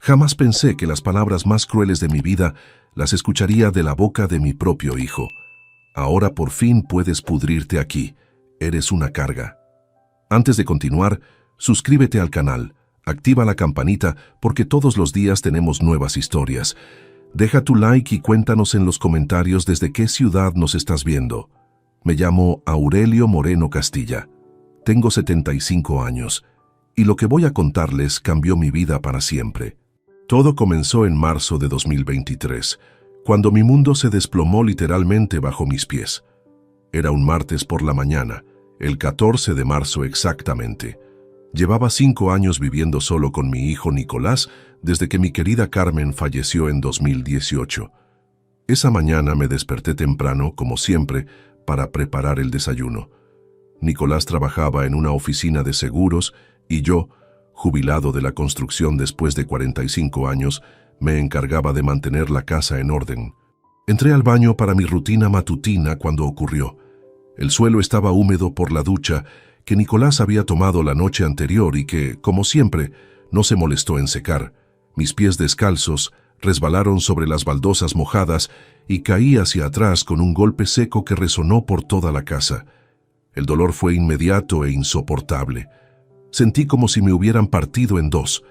Jamás pensé que las palabras más crueles de mi vida las escucharía de la boca de mi propio hijo. Ahora por fin puedes pudrirte aquí. Eres una carga. Antes de continuar, suscríbete al canal, activa la campanita porque todos los días tenemos nuevas historias. Deja tu like y cuéntanos en los comentarios desde qué ciudad nos estás viendo. Me llamo Aurelio Moreno Castilla. Tengo 75 años y lo que voy a contarles cambió mi vida para siempre. Todo comenzó en marzo de 2023, cuando mi mundo se desplomó literalmente bajo mis pies. Era un martes por la mañana, el 14 de marzo exactamente. Llevaba 5 años viviendo solo con mi hijo Nicolás desde que mi querida Carmen falleció en 2018. Esa mañana me desperté temprano, como siempre, para preparar el desayuno. Nicolás trabajaba en una oficina de seguros y yo, jubilado de la construcción después de 45 años, me encargaba de mantener la casa en orden. Entré al baño para mi rutina matutina cuando ocurrió. El suelo estaba húmedo por la ducha que Nicolás había tomado la noche anterior y que, como siempre, no se molestó en secar. Mis pies descalzos resbalaron sobre las baldosas mojadas y caí hacia atrás con un golpe seco que resonó por toda la casa. El dolor fue inmediato e insoportable. Sentí como si me hubieran partido en dos.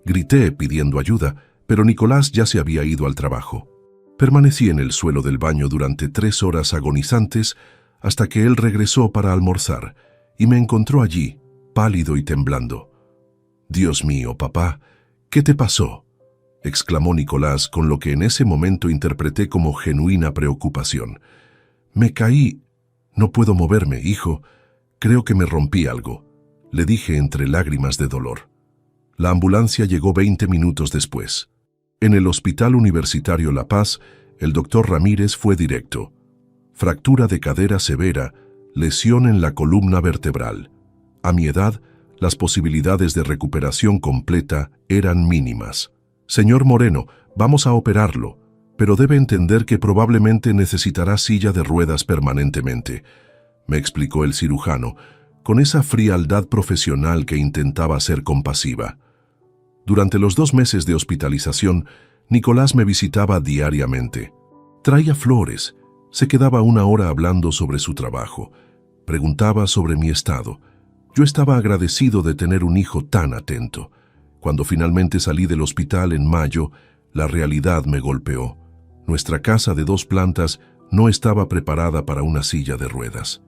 Grité pidiendo ayuda, pero Nicolás ya se había ido al trabajo. Permanecí en el suelo del baño durante 3 horas agonizantes hasta que él regresó para almorzar y me encontró allí, pálido y temblando. «Dios mío, papá, ¿qué te pasó?», exclamó Nicolás con lo que en ese momento interpreté como genuina preocupación. «Me caí. No puedo moverme, hijo. Creo que me rompí algo», le dije entre lágrimas de dolor. La ambulancia llegó 20 minutos después. En el Hospital Universitario La Paz, el doctor Ramírez fue directo. Fractura de cadera severa, lesión en la columna vertebral. A mi edad, las posibilidades de recuperación completa eran mínimas. «Señor Moreno, vamos a operarlo, pero debe entender que probablemente necesitará silla de ruedas permanentemente», me explicó el cirujano, con esa frialdad profesional que intentaba ser compasiva. Durante los 2 meses de hospitalización, Nicolás me visitaba diariamente. Traía flores, se quedaba 1 hora hablando sobre su trabajo, preguntaba sobre mi estado. Yo estaba agradecido de tener un hijo tan atento. Cuando finalmente salí del hospital en mayo, la realidad me golpeó. Nuestra casa de 2 plantas no estaba preparada para una silla de ruedas.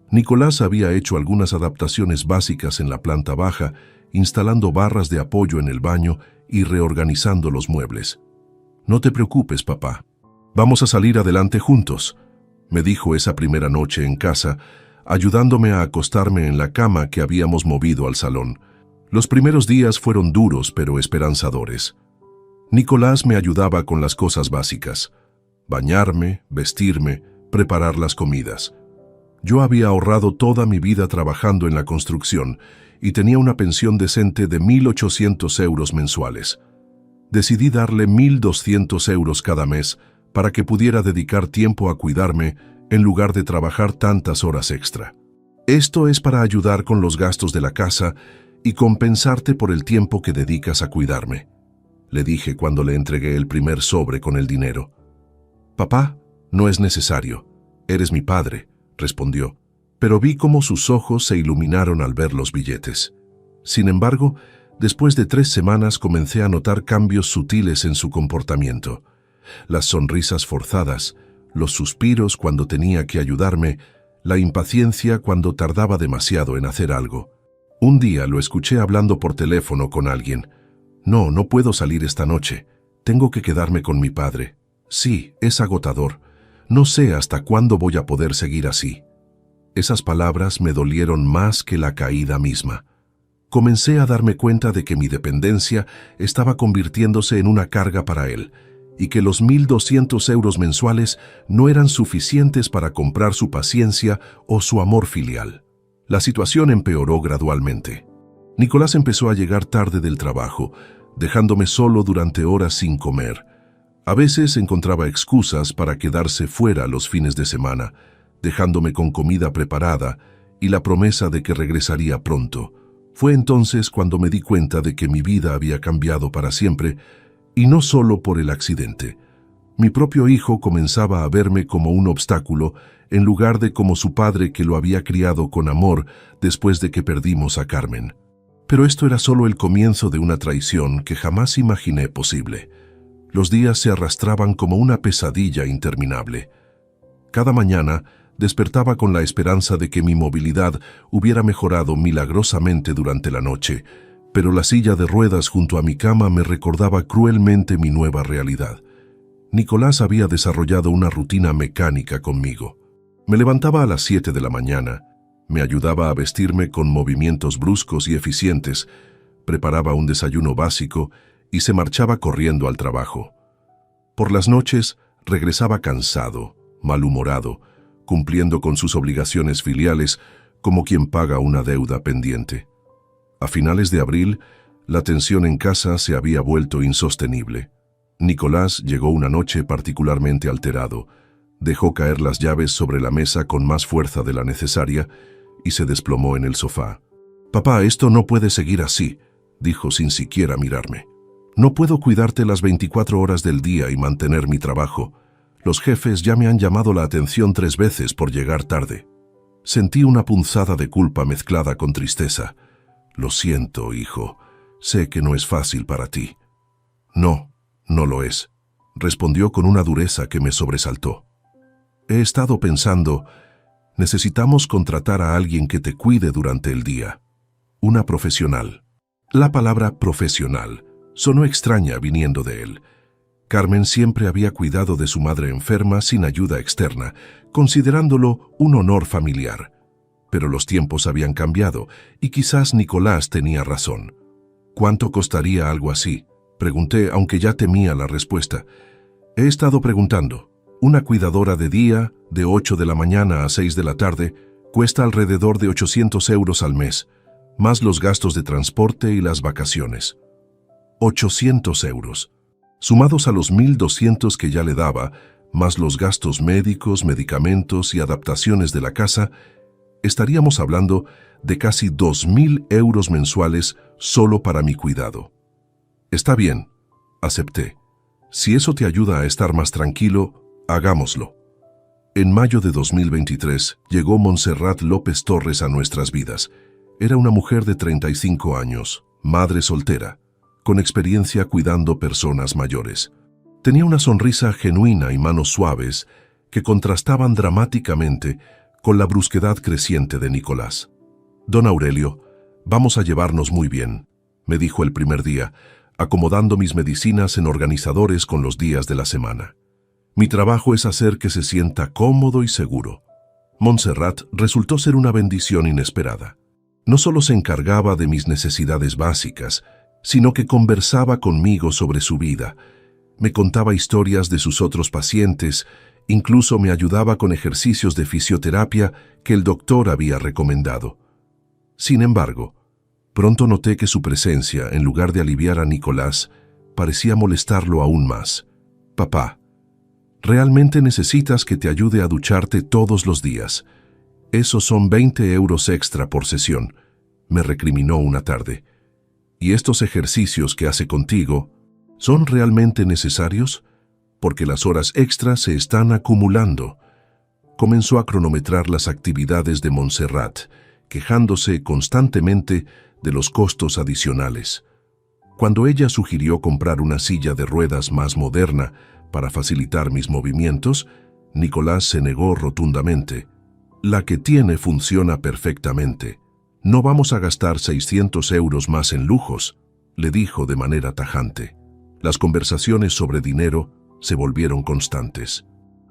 Nicolás había hecho algunas adaptaciones básicas en la planta baja, instalando barras de apoyo en el baño y reorganizando los muebles. «No te preocupes, papá. Vamos a salir adelante juntos», me dijo esa primera noche en casa, ayudándome a acostarme en la cama que habíamos movido al salón. Los primeros días fueron duros pero esperanzadores. Nicolás me ayudaba con las cosas básicas: bañarme, vestirme, preparar las comidas. Yo había ahorrado toda mi vida trabajando en la construcción y tenía una pensión decente de 1.800 euros mensuales. Decidí darle 1.200 euros cada mes para que pudiera dedicar tiempo a cuidarme en lugar de trabajar tantas horas extra. «Esto es para ayudar con los gastos de la casa y compensarte por el tiempo que dedicas a cuidarme», le dije cuando le entregué el primer sobre con el dinero. «Papá, no es necesario. Eres mi padre», respondió, pero vi cómo sus ojos se iluminaron al ver los billetes. Sin embargo, después de 3 semanas comencé a notar cambios sutiles en su comportamiento. Las sonrisas forzadas, los suspiros cuando tenía que ayudarme, la impaciencia cuando tardaba demasiado en hacer algo. Un día lo escuché hablando por teléfono con alguien. No puedo salir esta noche. Tengo que quedarme con mi padre. Sí, es agotador. No sé hasta cuándo voy a poder seguir así». Esas palabras me dolieron más que la caída misma. Comencé a darme cuenta de que mi dependencia estaba convirtiéndose en una carga para él y que los 1.200 euros mensuales no eran suficientes para comprar su paciencia o su amor filial. La situación empeoró gradualmente. Nicolás empezó a llegar tarde del trabajo, dejándome solo durante horas sin comer. A veces encontraba excusas para quedarse fuera los fines de semana, dejándome con comida preparada y la promesa de que regresaría pronto. Fue entonces cuando me di cuenta de que mi vida había cambiado para siempre, y no solo por el accidente. Mi propio hijo comenzaba a verme como un obstáculo en lugar de como su padre que lo había criado con amor después de que perdimos a Carmen. Pero esto era solo el comienzo de una traición que jamás imaginé posible. Los días se arrastraban como una pesadilla interminable. Cada mañana despertaba con la esperanza de que mi movilidad hubiera mejorado milagrosamente durante la noche, pero la silla de ruedas junto a mi cama me recordaba cruelmente mi nueva realidad. Nicolás había desarrollado una rutina mecánica conmigo. Me levantaba a las 7 de la mañana, me ayudaba a vestirme con movimientos bruscos y eficientes, preparaba un desayuno básico y se marchaba corriendo al trabajo. Por las noches regresaba cansado, malhumorado, cumpliendo con sus obligaciones filiales como quien paga una deuda pendiente. A finales de abril, la tensión en casa se había vuelto insostenible. Nicolás llegó una noche particularmente alterado, dejó caer las llaves sobre la mesa con más fuerza de la necesaria y se desplomó en el sofá. «Papá, esto no puede seguir así», dijo sin siquiera mirarme. «No puedo cuidarte las 24 horas del día y mantener mi trabajo. Los jefes ya me han llamado la atención 3 veces por llegar tarde». Sentí una punzada de culpa mezclada con tristeza. «Lo siento, hijo. Sé que no es fácil para ti». «No, no lo es», respondió con una dureza que me sobresaltó. «He estado pensando, necesitamos contratar a alguien que te cuide durante el día. Una profesional». La palabra profesional sonó extraña viniendo de él. Carmen siempre había cuidado de su madre enferma sin ayuda externa, considerándolo un honor familiar. Pero los tiempos habían cambiado y quizás Nicolás tenía razón. «¿Cuánto costaría algo así?», pregunté, aunque ya temía la respuesta. «He estado preguntando. Una cuidadora de día, de 8 de la mañana a 6 de la tarde, cuesta alrededor de 800 euros al mes, más los gastos de transporte y las vacaciones». 800 euros. Sumados a los 1.200 que ya le daba, más los gastos médicos, medicamentos y adaptaciones de la casa, estaríamos hablando de casi 2.000 euros mensuales solo para mi cuidado. «Está bien», acepté. «Si eso te ayuda a estar más tranquilo, hagámoslo». En mayo de 2023 llegó Montserrat López Torres a nuestras vidas. Era una mujer de 35 años, madre soltera, con experiencia cuidando personas mayores. Tenía una sonrisa genuina y manos suaves que contrastaban dramáticamente con la brusquedad creciente de Nicolás. «Don Aurelio, vamos a llevarnos muy bien», me dijo el primer día, acomodando mis medicinas en organizadores con los días de la semana. «Mi trabajo es hacer que se sienta cómodo y seguro». Montserrat resultó ser una bendición inesperada. No solo se encargaba de mis necesidades básicas, sino que conversaba conmigo sobre su vida, me contaba historias de sus otros pacientes, incluso me ayudaba con ejercicios de fisioterapia que el doctor había recomendado. Sin embargo, pronto noté que su presencia, en lugar de aliviar a Nicolás, parecía molestarlo aún más. «Papá, realmente necesitas que te ayude a ducharte todos los días. Esos son 20 euros extra por sesión», me recriminó una tarde. «¿Y estos ejercicios que hace contigo son realmente necesarios? Porque las horas extras se están acumulando». Comenzó a cronometrar las actividades de Montserrat, quejándose constantemente de los costos adicionales. Cuando ella sugirió comprar una silla de ruedas más moderna para facilitar mis movimientos, Nicolás se negó rotundamente. «La que tiene funciona perfectamente. No vamos a gastar 600 euros más en lujos», le dijo de manera tajante. Las conversaciones sobre dinero se volvieron constantes.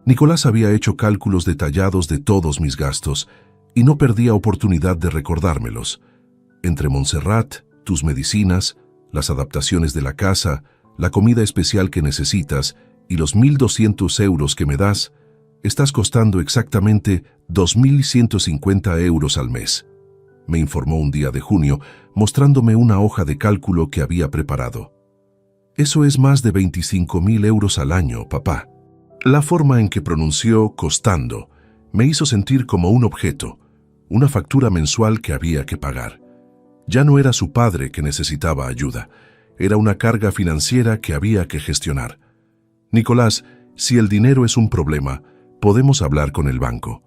Nicolás había hecho cálculos detallados de todos mis gastos y no perdía oportunidad de recordármelos. Entre Montserrat, tus medicinas, las adaptaciones de la casa, la comida especial que necesitas y los 1.200 euros que me das, estás costando exactamente 2.150 euros al mes, me informó un día de junio, mostrándome una hoja de cálculo que había preparado. «Eso es más de 25.000 euros al año, papá». La forma en que pronunció «costando» me hizo sentir como un objeto, una factura mensual que había que pagar. Ya no era su padre que necesitaba ayuda, era una carga financiera que había que gestionar. Nicolás, si el dinero es un problema, podemos hablar con el banco.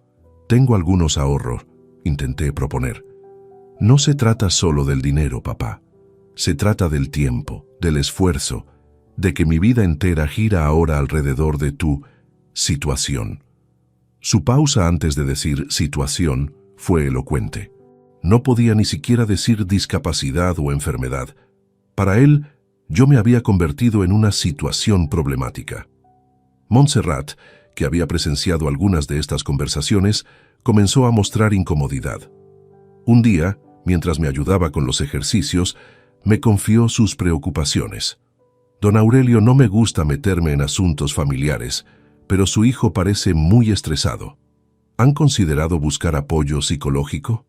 Tengo algunos ahorros, intenté proponer. No se trata solo del dinero, papá. Se trata del tiempo, del esfuerzo, de que mi vida entera gira ahora alrededor de tu situación. Su pausa antes de decir situación fue elocuente. No podía ni siquiera decir discapacidad o enfermedad. Para él, yo me había convertido en una situación problemática. Montserrat, que había presenciado algunas de estas conversaciones, comenzó a mostrar incomodidad. Un día, mientras me ayudaba con los ejercicios, me confió sus preocupaciones. Don Aurelio, no me gusta meterme en asuntos familiares, pero su hijo parece muy estresado. ¿Han considerado buscar apoyo psicológico?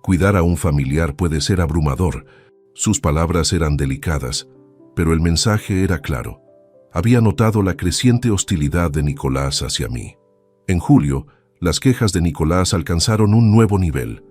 Cuidar a un familiar puede ser abrumador. Sus palabras eran delicadas, pero el mensaje era claro. Había notado la creciente hostilidad de Nicolás hacia mí. En julio, las quejas de Nicolás alcanzaron un nuevo nivel.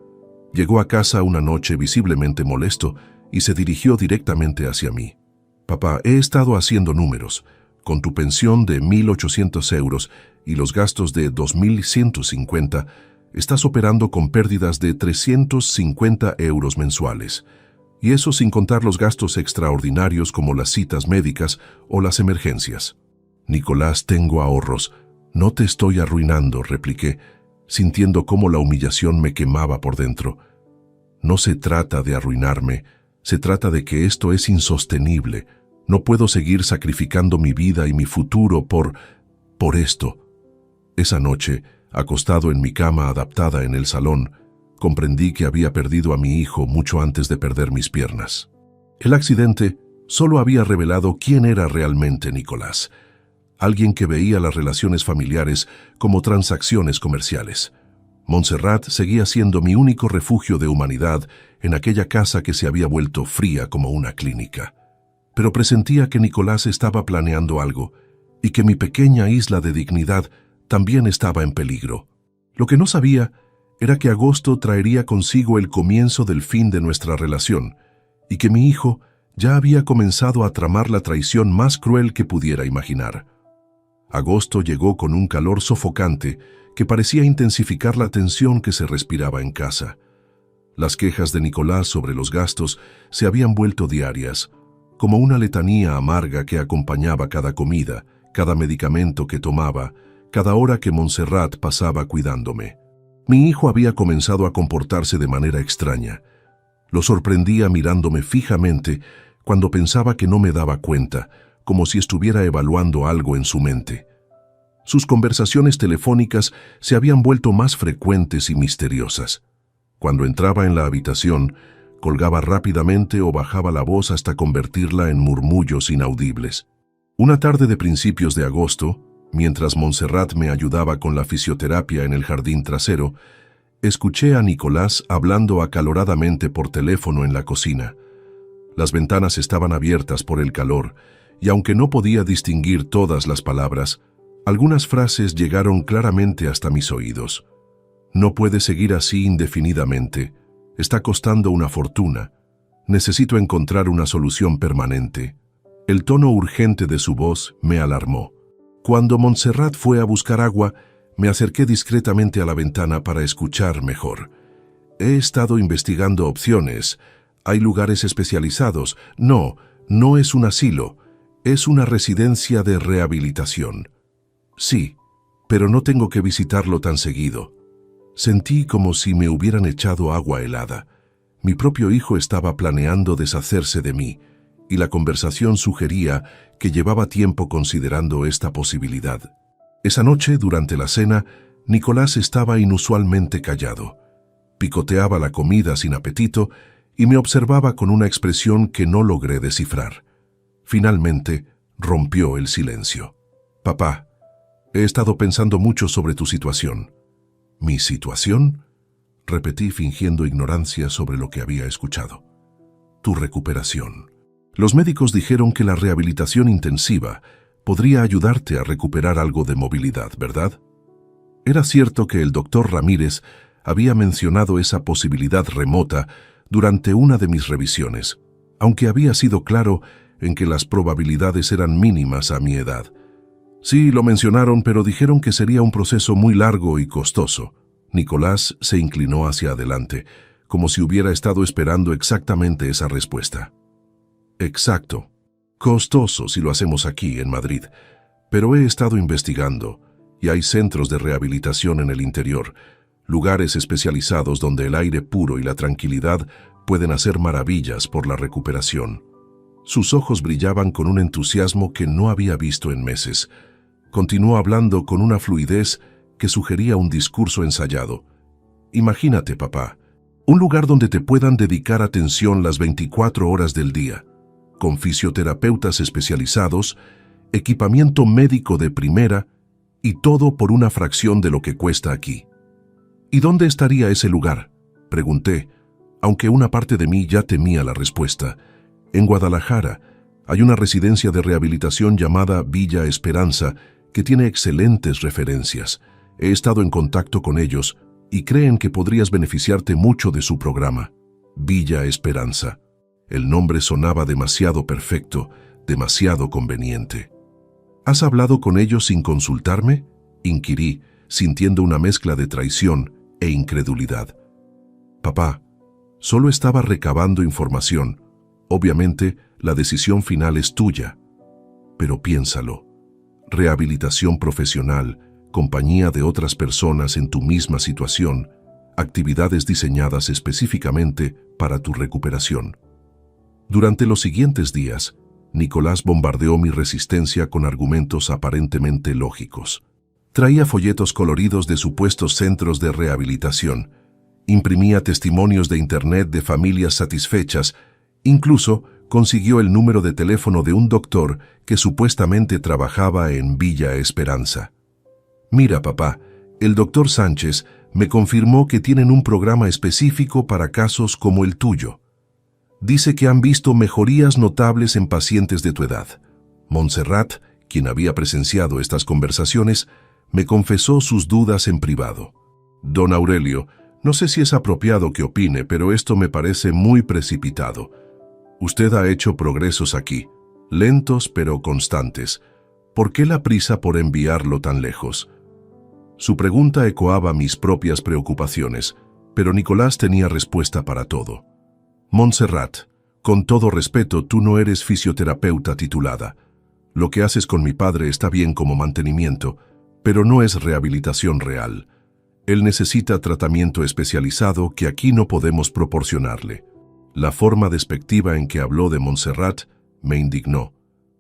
Llegó a casa una noche visiblemente molesto y se dirigió directamente hacia mí. Papá, he estado haciendo números. Con tu pensión de 1.800 euros y los gastos de 2.150, estás operando con pérdidas de 350 euros mensuales. Y eso sin contar los gastos extraordinarios como las citas médicas o las emergencias. Nicolás, tengo ahorros. No te estoy arruinando, repliqué, sintiendo cómo la humillación me quemaba por dentro. No se trata de arruinarme, se trata de que esto es insostenible. No puedo seguir sacrificando mi vida y mi futuro por esto. Esa noche, acostado en mi cama adaptada en el salón, comprendí que había perdido a mi hijo mucho antes de perder mis piernas. El accidente solo había revelado quién era realmente Nicolás. Alguien que veía las relaciones familiares como transacciones comerciales. Montserrat seguía siendo mi único refugio de humanidad en aquella casa que se había vuelto fría como una clínica. Pero presentía que Nicolás estaba planeando algo y que mi pequeña isla de dignidad también estaba en peligro. Lo que no sabía era que agosto traería consigo el comienzo del fin de nuestra relación y que mi hijo ya había comenzado a tramar la traición más cruel que pudiera imaginar. Agosto llegó con un calor sofocante que parecía intensificar la tensión que se respiraba en casa. Las quejas de Nicolás sobre los gastos se habían vuelto diarias, como una letanía amarga que acompañaba cada comida, cada medicamento que tomaba, cada hora que Montserrat pasaba cuidándome. Mi hijo había comenzado a comportarse de manera extraña. Lo sorprendía mirándome fijamente cuando pensaba que no me daba cuenta, como si estuviera evaluando algo en su mente. Sus conversaciones telefónicas se habían vuelto más frecuentes y misteriosas. Cuando entraba en la habitación, colgaba rápidamente o bajaba la voz hasta convertirla en murmullos inaudibles. Una tarde de principios de agosto, mientras Montserrat me ayudaba con la fisioterapia en el jardín trasero, escuché a Nicolás hablando acaloradamente por teléfono en la cocina. Las ventanas estaban abiertas por el calor, y aunque no podía distinguir todas las palabras, algunas frases llegaron claramente hasta mis oídos. No puede seguir así indefinidamente. Está costando una fortuna. Necesito encontrar una solución permanente. El tono urgente de su voz me alarmó. Cuando Montserrat fue a buscar agua, me acerqué discretamente a la ventana para escuchar mejor. He estado investigando opciones. Hay lugares especializados. No es un asilo. Es una residencia de rehabilitación. Sí, pero no tengo que visitarlo tan seguido. Sentí como si me hubieran echado agua helada. Mi propio hijo estaba planeando deshacerse de mí, y la conversación sugería que llevaba tiempo considerando esta posibilidad. Esa noche, durante la cena, Nicolás estaba inusualmente callado. Picoteaba la comida sin apetito y me observaba con una expresión que no logré descifrar. Finalmente, rompió el silencio. Papá, he estado pensando mucho sobre tu situación. ¿Mi situación? Repetí fingiendo ignorancia sobre lo que había escuchado. Tu recuperación. Los médicos dijeron que la rehabilitación intensiva podría ayudarte a recuperar algo de movilidad, ¿verdad? Era cierto que el doctor Ramírez había mencionado esa posibilidad remota durante una de mis revisiones, aunque había sido claro en que las probabilidades eran mínimas a mi edad. Sí, lo mencionaron, pero dijeron que sería un proceso muy largo y costoso. Nicolás se inclinó hacia adelante, como si hubiera estado esperando exactamente esa respuesta. Exacto. Costoso si lo hacemos aquí, en Madrid. Pero he estado investigando, y hay centros de rehabilitación en el interior, lugares especializados donde el aire puro y la tranquilidad pueden hacer maravillas por la recuperación. Sus ojos brillaban con un entusiasmo que no había visto en meses. Continuó hablando con una fluidez que sugería un discurso ensayado. Imagínate, papá, un lugar donde te puedan dedicar atención las 24 horas del día, con fisioterapeutas especializados, equipamiento médico de primera y todo por una fracción de lo que cuesta aquí. ¿Y dónde estaría ese lugar?, pregunté, aunque una parte de mí ya temía la respuesta. En Guadalajara hay una residencia de rehabilitación llamada Villa Esperanza que tiene excelentes referencias. He estado en contacto con ellos y creen que podrías beneficiarte mucho de su programa. Villa Esperanza. El nombre sonaba demasiado perfecto, demasiado conveniente. ¿Has hablado con ellos sin consultarme?, inquirí, sintiendo una mezcla de traición e incredulidad. Papá, solo estaba recabando información. Obviamente, la decisión final es tuya. Pero piénsalo. Rehabilitación profesional, compañía de otras personas en tu misma situación, actividades diseñadas específicamente para tu recuperación. Durante los siguientes días, Nicolás bombardeó mi resistencia con argumentos aparentemente lógicos. Traía folletos coloridos de supuestos centros de rehabilitación, imprimía testimonios de internet de familias satisfechas, incluso consiguió el número de teléfono de un doctor que supuestamente trabajaba en Villa Esperanza. Mira, papá, el doctor Sánchez me confirmó que tienen un programa específico para casos como el tuyo. Dice que han visto mejorías notables en pacientes de tu edad. Montserrat, quien había presenciado estas conversaciones, me confesó sus dudas en privado. Don Aurelio, no sé si es apropiado que opine, pero esto me parece muy precipitado. Usted ha hecho progresos aquí, lentos pero constantes. ¿Por qué la prisa por enviarlo tan lejos? Su pregunta ecoaba mis propias preocupaciones, pero Nicolás tenía respuesta para todo. Montserrat, con todo respeto, tú no eres fisioterapeuta titulada. Lo que haces con mi padre está bien como mantenimiento, pero no es rehabilitación real. Él necesita tratamiento especializado que aquí no podemos proporcionarle. La forma despectiva en que habló de Montserrat me indignó,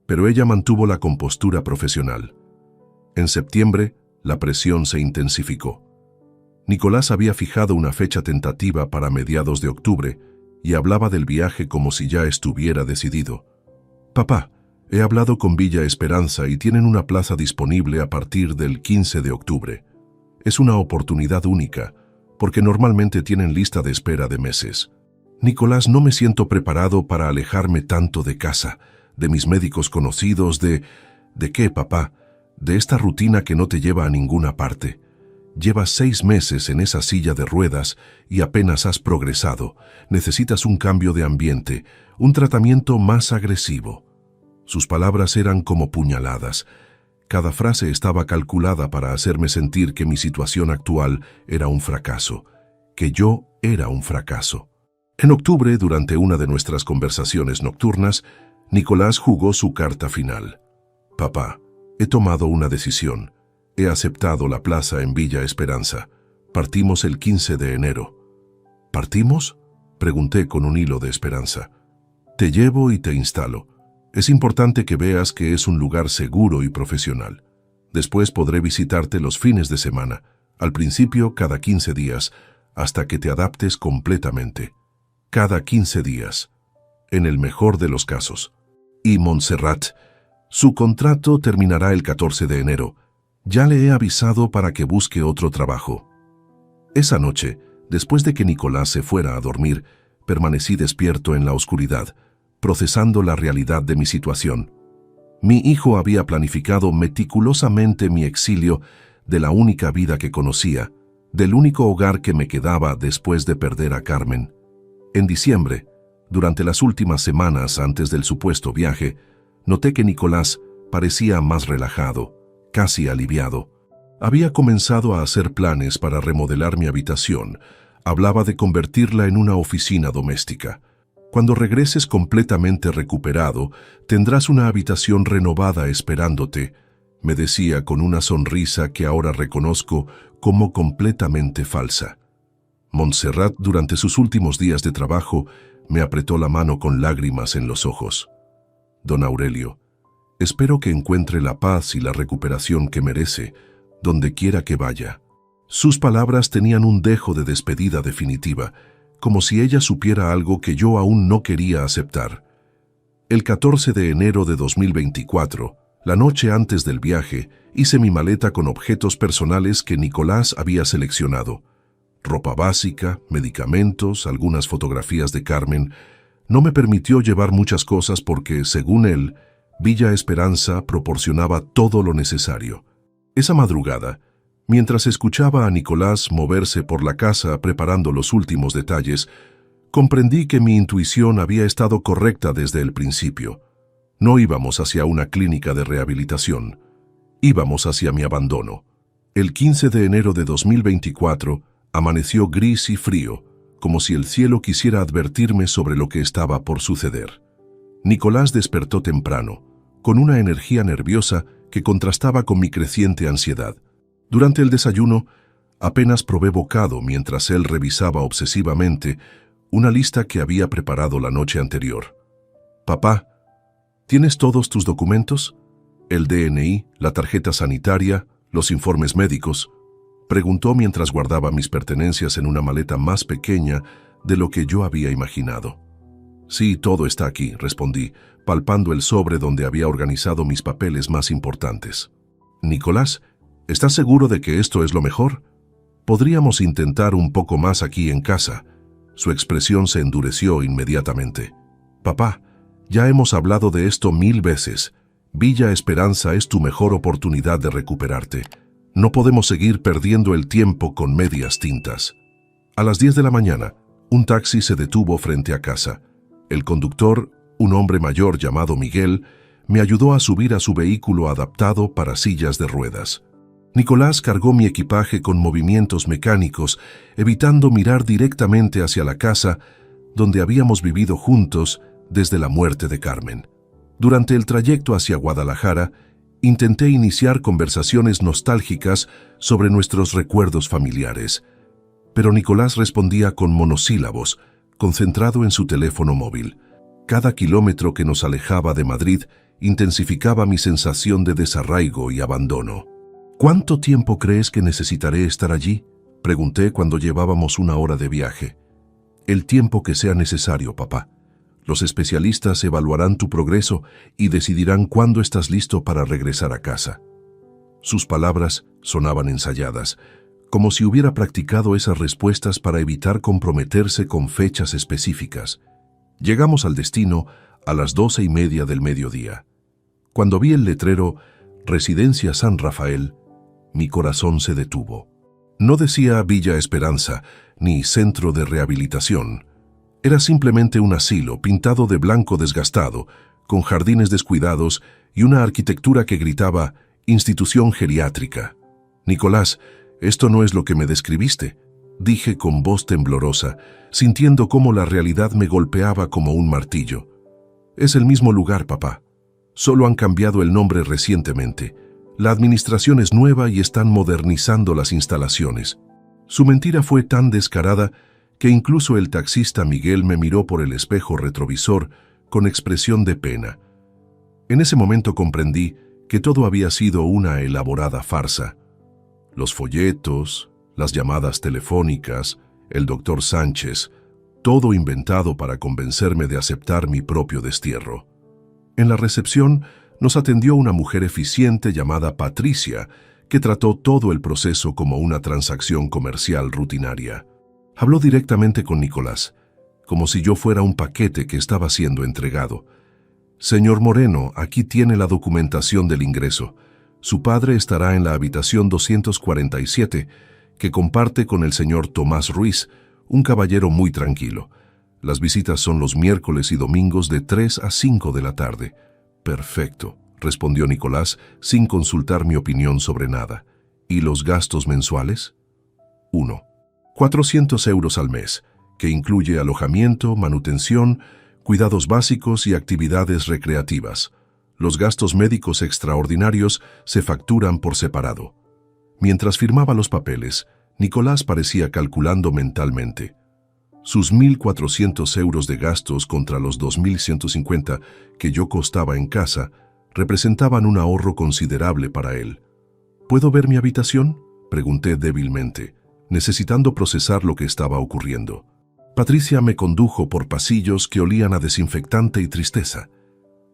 pero ella mantuvo la compostura profesional. En septiembre, la presión se intensificó. Nicolás había fijado una fecha tentativa para mediados de octubre y hablaba del viaje como si ya estuviera decidido. Papá, he hablado con Villa Esperanza y tienen una plaza disponible a partir del 15 de octubre. Es una oportunidad única, porque normalmente tienen lista de espera de meses. Nicolás, no me siento preparado para alejarme tanto de casa, de mis médicos conocidos, ¿De qué, papá? De esta rutina que no te lleva a ninguna parte. Llevas 6 meses en esa silla de ruedas y apenas has progresado. Necesitas un cambio de ambiente, un tratamiento más agresivo. Sus palabras eran como puñaladas. Cada frase estaba calculada para hacerme sentir que mi situación actual era un fracaso, que yo era un fracaso. En octubre, durante una de nuestras conversaciones nocturnas, Nicolás jugó su carta final. Papá, he tomado una decisión. He aceptado la plaza en Villa Esperanza. Partimos el 15 de enero. ¿Partimos?, pregunté con un hilo de esperanza. Te llevo y te instalo. Es importante que veas que es un lugar seguro y profesional. Después podré visitarte los fines de semana, al principio cada 15 días, hasta que te adaptes completamente. Cada 15 días, en el mejor de los casos. Y Montserrat, su contrato terminará el 14 de enero. Ya le he avisado para que busque otro trabajo. Esa noche, después de que Nicolás se fuera a dormir, permanecí despierto en la oscuridad, procesando la realidad de mi situación. Mi hijo había planificado meticulosamente mi exilio de la única vida que conocía, del único hogar que me quedaba después de perder a Carmen. En diciembre, durante las últimas semanas antes del supuesto viaje, noté que Nicolás parecía más relajado, casi aliviado. Había comenzado a hacer planes para remodelar mi habitación. Hablaba de convertirla en una oficina doméstica. Cuando regreses completamente recuperado, tendrás una habitación renovada esperándote, me decía con una sonrisa que ahora reconozco como completamente falsa. Montserrat, durante sus últimos días de trabajo, me apretó la mano con lágrimas en los ojos. Don Aurelio, espero que encuentre la paz y la recuperación que merece, donde quiera que vaya. Sus palabras tenían un dejo de despedida definitiva, como si ella supiera algo que yo aún no quería aceptar. El 14 de enero de 2024, la noche antes del viaje, hice mi maleta con objetos personales que Nicolás había seleccionado. Ropa básica, medicamentos, algunas fotografías de Carmen. No me permitió llevar muchas cosas porque, según él, Villa Esperanza proporcionaba todo lo necesario. Esa madrugada, mientras escuchaba a Nicolás moverse por la casa preparando los últimos detalles, comprendí que mi intuición había estado correcta desde el principio. No íbamos hacia una clínica de rehabilitación. Íbamos hacia mi abandono. El 15 de enero de 2024 amaneció gris y frío, como si el cielo quisiera advertirme sobre lo que estaba por suceder. Nicolás despertó temprano, con una energía nerviosa que contrastaba con mi creciente ansiedad. Durante el desayuno, apenas probé bocado mientras él revisaba obsesivamente una lista que había preparado la noche anterior. «Papá, ¿tienes todos tus documentos? El DNI, la tarjeta sanitaria, los informes médicos», preguntó mientras guardaba mis pertenencias en una maleta más pequeña de lo que yo había imaginado. «Sí, todo está aquí», respondí, palpando el sobre donde había organizado mis papeles más importantes. «Nicolás, ¿estás seguro de que esto es lo mejor? Podríamos intentar un poco más aquí en casa». Su expresión se endureció inmediatamente. «Papá, ya hemos hablado de esto 1000 veces. Villa Esperanza es tu mejor oportunidad de recuperarte. No podemos seguir perdiendo el tiempo con medias tintas». A las 10 de la mañana, un taxi se detuvo frente a casa. El conductor, un hombre mayor llamado Miguel, me ayudó a subir a su vehículo adaptado para sillas de ruedas. Nicolás cargó mi equipaje con movimientos mecánicos, evitando mirar directamente hacia la casa donde habíamos vivido juntos desde la muerte de Carmen. Durante el trayecto hacia Guadalajara, intenté iniciar conversaciones nostálgicas sobre nuestros recuerdos familiares, pero Nicolás respondía con monosílabos, concentrado en su teléfono móvil. Cada kilómetro que nos alejaba de Madrid intensificaba mi sensación de desarraigo y abandono. «¿Cuánto tiempo crees que necesitaré estar allí?», pregunté cuando llevábamos 1 hora de viaje. «El tiempo que sea necesario, papá. Los especialistas evaluarán tu progreso y decidirán cuándo estás listo para regresar a casa». Sus palabras sonaban ensayadas, como si hubiera practicado esas respuestas para evitar comprometerse con fechas específicas. Llegamos al destino a las 12:30 del mediodía. Cuando vi el letrero «Residencia San Rafael», mi corazón se detuvo. No decía Villa Esperanza ni Centro de Rehabilitación. Era simplemente un asilo pintado de blanco desgastado, con jardines descuidados y una arquitectura que gritaba «Institución geriátrica». «Nicolás, esto no es lo que me describiste», dije con voz temblorosa, sintiendo cómo la realidad me golpeaba como un martillo. «Es el mismo lugar, papá. Solo han cambiado el nombre recientemente. La administración es nueva y están modernizando las instalaciones». Su mentira fue tan descarada que incluso el taxista Miguel me miró por el espejo retrovisor con expresión de pena. En ese momento comprendí que todo había sido una elaborada farsa. Los folletos, las llamadas telefónicas, el doctor Sánchez, todo inventado para convencerme de aceptar mi propio destierro. En la recepción nos atendió una mujer eficiente llamada Patricia, que trató todo el proceso como una transacción comercial rutinaria. Habló directamente con Nicolás, como si yo fuera un paquete que estaba siendo entregado. «Señor Moreno, aquí tiene la documentación del ingreso. Su padre estará en la habitación 247, que comparte con el señor Tomás Ruiz, un caballero muy tranquilo. Las visitas son los miércoles y domingos de 3 a 5 de la tarde. Perfecto, respondió Nicolás sin consultar mi opinión sobre nada. ¿Y los gastos mensuales? 1. 400 euros al mes, que incluye alojamiento, manutención, cuidados básicos y actividades recreativas. Los gastos médicos extraordinarios se facturan por separado. Mientras firmaba los papeles, Nicolás parecía calculando mentalmente. Sus 1.400 euros de gastos contra los 2.150 que yo costaba en casa representaban un ahorro considerable para él. ¿Puedo ver mi habitación?, pregunté débilmente, necesitando procesar lo que estaba ocurriendo. Patricia me condujo por pasillos que olían a desinfectante y tristeza.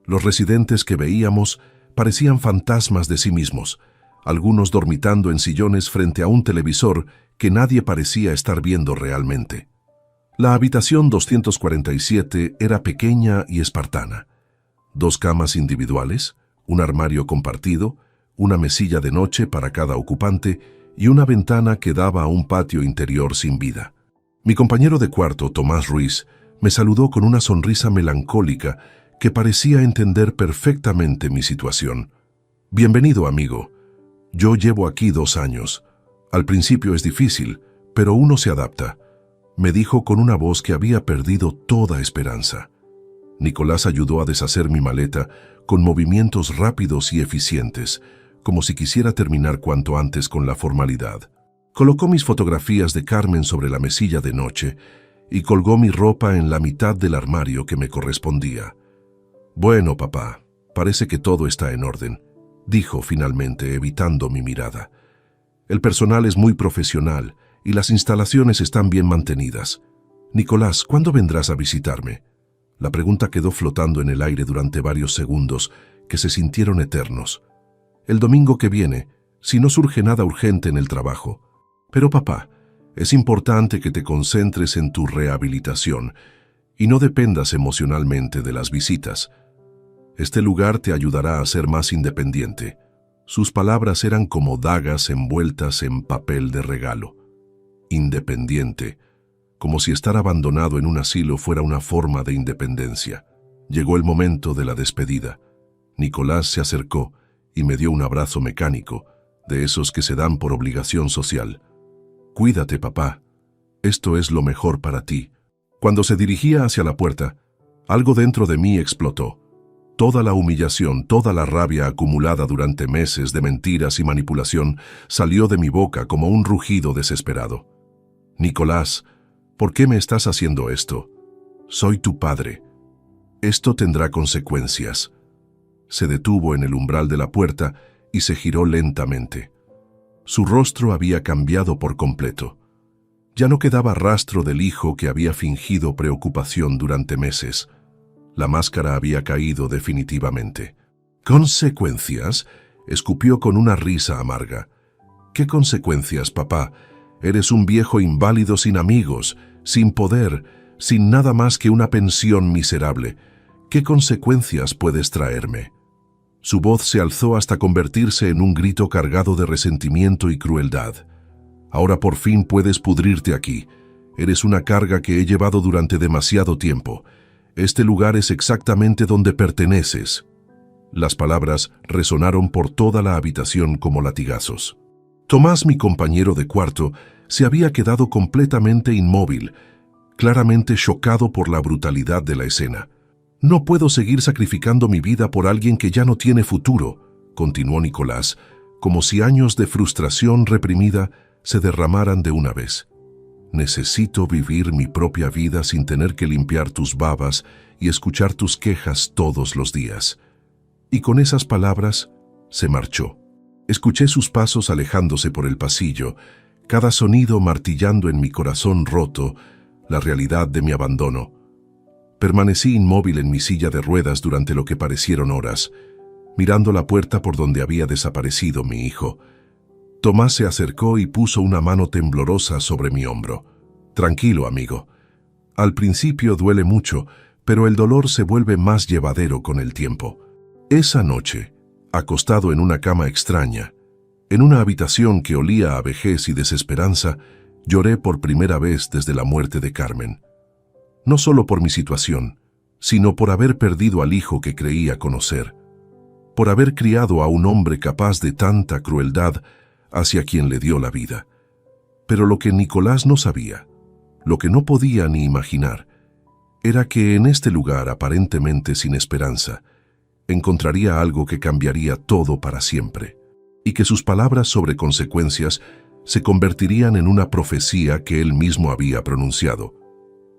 Los residentes que veíamos parecían fantasmas de sí mismos, algunos dormitando en sillones frente a un televisor que nadie parecía estar viendo realmente. La habitación 247 era pequeña y espartana. 2 camas individuales, un armario compartido, una mesilla de noche para cada ocupante y una ventana que daba a un patio interior sin vida. Mi compañero de cuarto, Tomás Ruiz, me saludó con una sonrisa melancólica que parecía entender perfectamente mi situación. «Bienvenido, amigo. Yo llevo aquí 2 años. Al principio es difícil, pero uno se adapta», me dijo con una voz que había perdido toda esperanza. Nicolás ayudó a deshacer mi maleta con movimientos rápidos y eficientes, como si quisiera terminar cuanto antes con la formalidad. Colocó mis fotografías de Carmen sobre la mesilla de noche y colgó mi ropa en la mitad del armario que me correspondía. «Bueno, papá, parece que todo está en orden», dijo finalmente, evitando mi mirada. «El personal es muy profesional y las instalaciones están bien mantenidas. Nicolás, ¿cuándo vendrás a visitarme?». La pregunta quedó flotando en el aire durante varios segundos que se sintieron eternos. «El domingo que viene, si no surge nada urgente en el trabajo. Pero papá, es importante que te concentres en tu rehabilitación y no dependas emocionalmente de las visitas. Este lugar te ayudará a ser más independiente». Sus palabras eran como dagas envueltas en papel de regalo. Independiente, como si estar abandonado en un asilo fuera una forma de independencia. Llegó el momento de la despedida. Nicolás se acercó y me dio un abrazo mecánico, de esos que se dan por obligación social. «Cuídate, papá. Esto es lo mejor para ti». Cuando se dirigía hacia la puerta, algo dentro de mí explotó. Toda la humillación, toda la rabia acumulada durante meses de mentiras y manipulación salió de mi boca como un rugido desesperado. «Nicolás, ¿por qué me estás haciendo esto? Soy tu padre. Esto tendrá consecuencias». Se detuvo en el umbral de la puerta y se giró lentamente. Su rostro había cambiado por completo. Ya no quedaba rastro del hijo que había fingido preocupación durante meses. La máscara había caído definitivamente. «¿Consecuencias?», escupió con una risa amarga. «¿Qué consecuencias, papá? Eres un viejo inválido sin amigos, sin poder, sin nada más que una pensión miserable. ¿Qué consecuencias puedes traerme?». Su voz se alzó hasta convertirse en un grito cargado de resentimiento y crueldad. «Ahora por fin puedes pudrirte aquí. Eres una carga que he llevado durante demasiado tiempo. Este lugar es exactamente donde perteneces». Las palabras resonaron por toda la habitación como latigazos. Tomás, mi compañero de cuarto, se había quedado completamente inmóvil, claramente chocado por la brutalidad de la escena. «No puedo seguir sacrificando mi vida por alguien que ya no tiene futuro», continuó Nicolás, como si años de frustración reprimida se derramaran de una vez. «Necesito vivir mi propia vida sin tener que limpiar tus babas y escuchar tus quejas todos los días». Y con esas palabras se marchó. Escuché sus pasos alejándose por el pasillo, cada sonido martillando en mi corazón roto la realidad de mi abandono. Permanecí inmóvil en mi silla de ruedas durante lo que parecieron horas, mirando la puerta por donde había desaparecido mi hijo. Tomás se acercó y puso una mano temblorosa sobre mi hombro. «Tranquilo, amigo. Al principio duele mucho, pero el dolor se vuelve más llevadero con el tiempo». Esa noche, acostado en una cama extraña, en una habitación que olía a vejez y desesperanza, lloré por primera vez desde la muerte de Carmen. no solo por mi situación, sino por haber perdido al hijo que creía conocer, por haber criado a un hombre capaz de tanta crueldad hacia quien le dio la vida. Pero lo que Nicolás no sabía, lo que no podía ni imaginar, era que en este lugar aparentemente sin esperanza, encontraría algo que cambiaría todo para siempre, y que sus palabras sobre consecuencias se convertirían en una profecía que él mismo había pronunciado.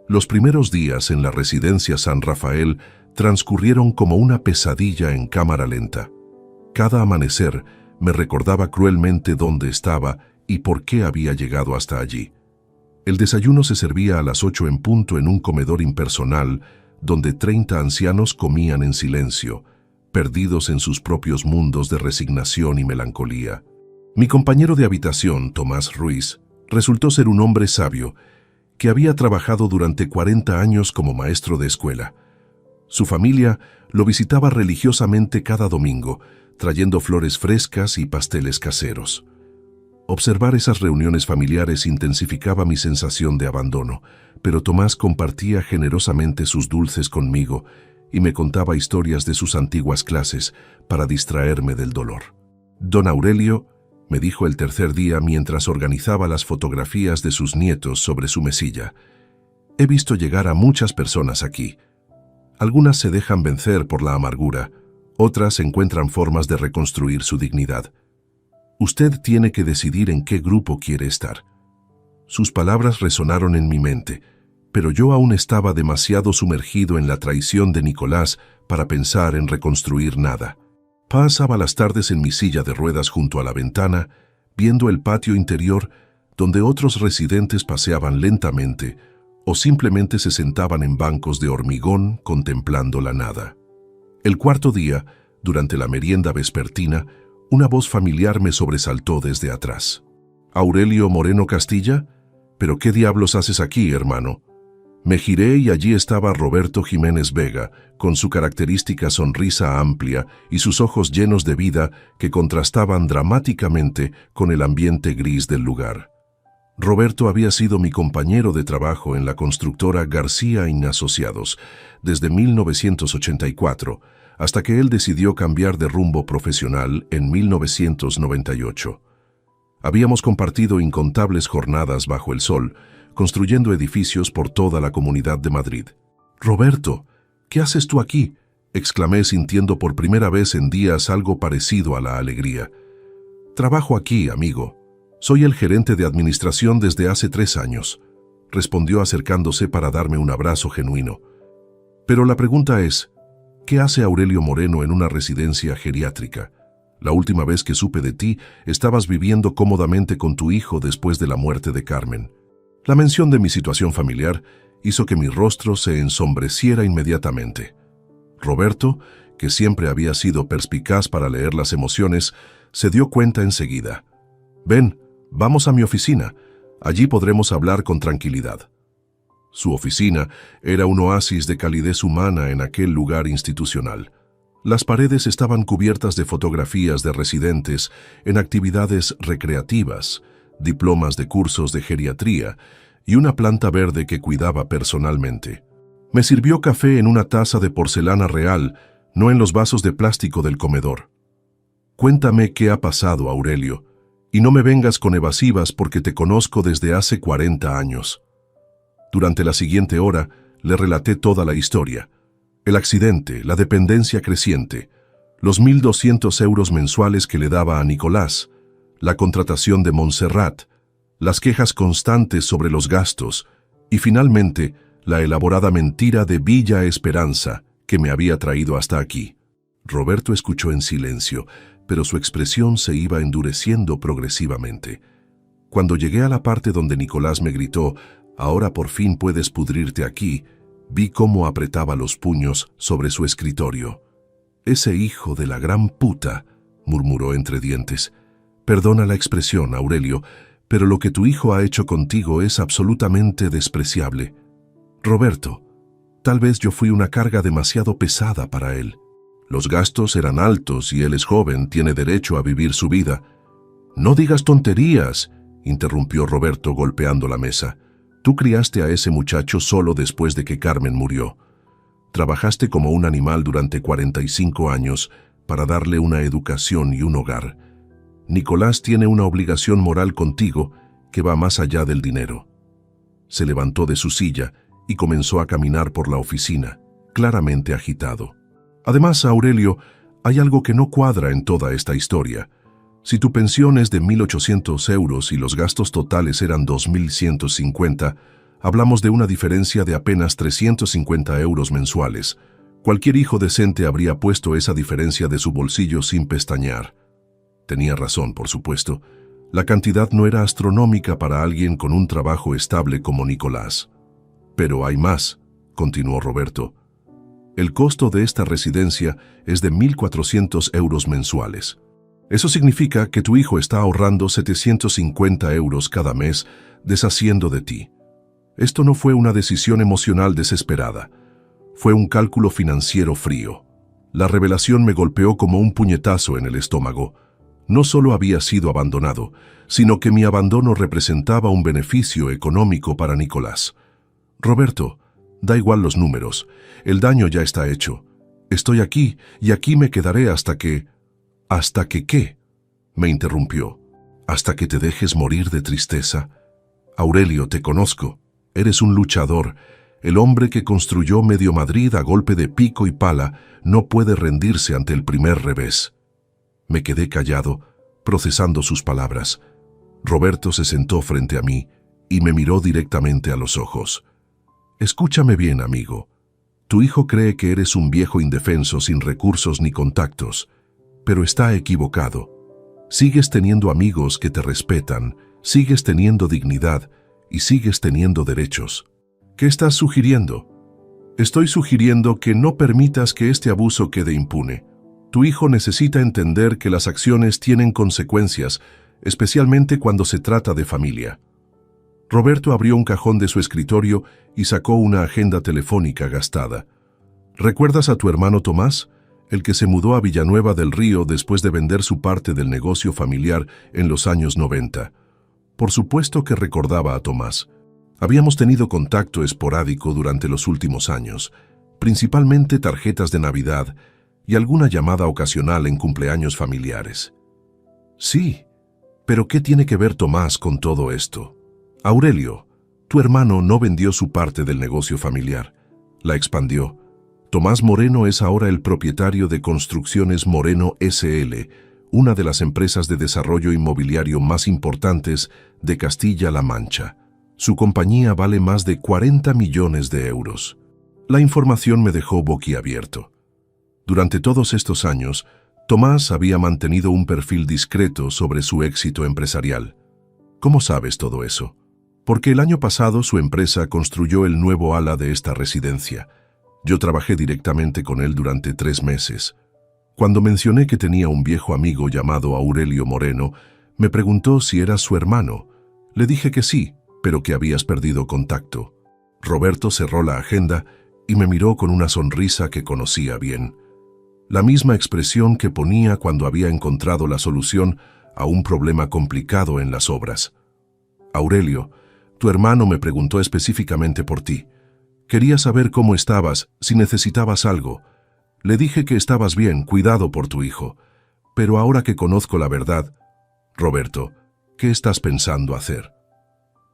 Los primeros días en la residencia San Rafael transcurrieron como una pesadilla en cámara lenta. Cada amanecer me recordaba cruelmente dónde estaba y por qué había llegado hasta allí. El desayuno se servía a las 8 en punto en un comedor impersonal donde 30 ancianos comían en silencio, perdidos en sus propios mundos de resignación y melancolía. Mi compañero de habitación, Tomás Ruiz, resultó ser un hombre sabio que había trabajado durante 40 años como maestro de escuela. Su familia lo visitaba religiosamente cada domingo, trayendo flores frescas y pasteles caseros. Observar esas reuniones familiares intensificaba mi sensación de abandono, pero Tomás compartía generosamente sus dulces conmigo y me contaba historias de sus antiguas clases para distraerme del dolor. Don Aurelio, me dijo el tercer día mientras organizaba las fotografías de sus nietos sobre su mesilla, he visto llegar a muchas personas aquí. Algunas se dejan vencer por la amargura, otras encuentran formas de reconstruir su dignidad. Usted tiene que decidir en qué grupo quiere estar. Sus palabras resonaron en mi mente, pero yo aún estaba demasiado sumergido en la traición de Nicolás para pensar en reconstruir nada. Pasaba las tardes en mi silla de ruedas junto a la ventana, viendo el patio interior donde otros residentes paseaban lentamente o simplemente se sentaban en bancos de hormigón contemplando la nada. El cuarto día, durante la merienda vespertina, una voz familiar me sobresaltó desde atrás. «¿Aurelio Moreno Castilla? ¿Pero qué diablos haces aquí, hermano?» Me giré y allí estaba Roberto Jiménez Vega, con su característica sonrisa amplia y sus ojos llenos de vida que contrastaban dramáticamente con el ambiente gris del lugar. Roberto había sido mi compañero de trabajo en la constructora García y Asociados desde 1984, hasta que él decidió cambiar de rumbo profesional en 1998. Habíamos compartido incontables jornadas bajo el sol, construyendo edificios por toda la Comunidad de Madrid. «Roberto, ¿qué haces tú aquí?», exclamé sintiendo por primera vez en días algo parecido a la alegría. «Trabajo aquí, amigo. Soy el gerente de administración desde hace 3 años», respondió acercándose para darme un abrazo genuino. «Pero la pregunta es, ¿qué hace Aurelio Moreno en una residencia geriátrica? La última vez que supe de ti, estabas viviendo cómodamente con tu hijo después de la muerte de Carmen». La mención de mi situación familiar hizo que mi rostro se ensombreciera inmediatamente. Roberto, que siempre había sido perspicaz para leer las emociones, se dio cuenta enseguida. «Ven, vamos a mi oficina. Allí podremos hablar con tranquilidad». Su oficina era un oasis de calidez humana en aquel lugar institucional. Las paredes estaban cubiertas de fotografías de residentes en actividades recreativas, diplomas de cursos de geriatría y una planta verde que cuidaba personalmente. Me sirvió café en una taza de porcelana real, no en los vasos de plástico del comedor. «Cuéntame qué ha pasado, Aurelio, y no me vengas con evasivas porque te conozco desde hace 40 años». Durante la siguiente hora le relaté toda la historia. El accidente, la dependencia creciente, los 1.200 euros mensuales que le daba a Nicolás, la contratación de Montserrat, las quejas constantes sobre los gastos y finalmente la elaborada mentira de Villa Esperanza que me había traído hasta aquí. Roberto escuchó en silencio, pero su expresión se iba endureciendo progresivamente. Cuando llegué a la parte donde Nicolás me gritó, «Ahora por fin puedes pudrirte aquí», vi cómo apretaba los puños sobre su escritorio. «Ese hijo de la gran puta», murmuró entre dientes. «Perdona la expresión, Aurelio, pero lo que tu hijo ha hecho contigo es absolutamente despreciable. Roberto, tal vez yo fui una carga demasiado pesada para él. Los gastos eran altos y él es joven, tiene derecho a vivir su vida». «No digas tonterías», interrumpió Roberto golpeando la mesa. Tú criaste a ese muchacho solo después de que Carmen murió. Trabajaste como un animal durante 45 años para darle una educación y un hogar. Nicolás tiene una obligación moral contigo que va más allá del dinero. Se levantó de su silla y comenzó a caminar por la oficina, claramente agitado. Además, Aurelio, hay algo que no cuadra en toda esta historia. Si tu pensión es de 1.800 euros y los gastos totales eran 2.150, hablamos de una diferencia de apenas 350 euros mensuales. Cualquier hijo decente habría puesto esa diferencia de su bolsillo sin pestañear. Tenía razón, por supuesto. La cantidad no era astronómica para alguien con un trabajo estable como Nicolás. Pero hay más, continuó Roberto. El costo de esta residencia es de 1.400 euros mensuales. Eso significa que tu hijo está ahorrando 750 euros cada mes deshaciendo de ti. Esto no fue una decisión emocional desesperada. Fue un cálculo financiero frío. La revelación me golpeó como un puñetazo en el estómago. No solo había sido abandonado, sino que mi abandono representaba un beneficio económico para Nicolás. Roberto, da igual los números. El daño ya está hecho. Estoy aquí y aquí me quedaré hasta que... ¿Hasta que qué? Me interrumpió. ¿Hasta que te dejes morir de tristeza? Aurelio, te conozco. Eres un luchador. El hombre que construyó medio Madrid a golpe de pico y pala no puede rendirse ante el primer revés. Me quedé callado, procesando sus palabras. Roberto se sentó frente a mí y me miró directamente a los ojos. Escúchame bien, amigo. Tu hijo cree que eres un viejo indefenso sin recursos ni contactos. Pero está equivocado. Sigues teniendo amigos que te respetan, sigues teniendo dignidad y sigues teniendo derechos. ¿Qué estás sugiriendo? Estoy sugiriendo que no permitas que este abuso quede impune. Tu hijo necesita entender que las acciones tienen consecuencias, especialmente cuando se trata de familia. Roberto abrió un cajón de su escritorio y sacó una agenda telefónica gastada. ¿Recuerdas a tu hermano Tomás? El que se mudó a Villanueva del Río después de vender su parte del negocio familiar en los años 90. Por supuesto que recordaba a Tomás. Habíamos tenido contacto esporádico durante los últimos años, principalmente tarjetas de Navidad y alguna llamada ocasional en cumpleaños familiares. Sí, pero ¿qué tiene que ver Tomás con todo esto? Aurelio, tu hermano no vendió su parte del negocio familiar, la expandió. Tomás Moreno es ahora el propietario de Construcciones Moreno S.L., una de las empresas de desarrollo inmobiliario más importantes de Castilla-La Mancha. Su compañía vale más de 40 millones de euros. La información me dejó boquiabierto. Durante todos estos años, Tomás había mantenido un perfil discreto sobre su éxito empresarial. ¿Cómo sabes todo eso? Porque el año pasado su empresa construyó el nuevo ala de esta residencia. Yo trabajé directamente con él durante 3 meses. Cuando mencioné que tenía un viejo amigo llamado Aurelio Moreno, me preguntó si era su hermano. Le dije que sí, pero que habías perdido contacto. Roberto cerró la agenda y me miró con una sonrisa que conocía bien. La misma expresión que ponía cuando había encontrado la solución a un problema complicado en las obras. Aurelio, tu hermano me preguntó específicamente por ti. Quería saber cómo estabas, si necesitabas algo. Le dije que estabas bien, cuidado por tu hijo. Pero ahora que conozco la verdad, Roberto, ¿qué estás pensando hacer?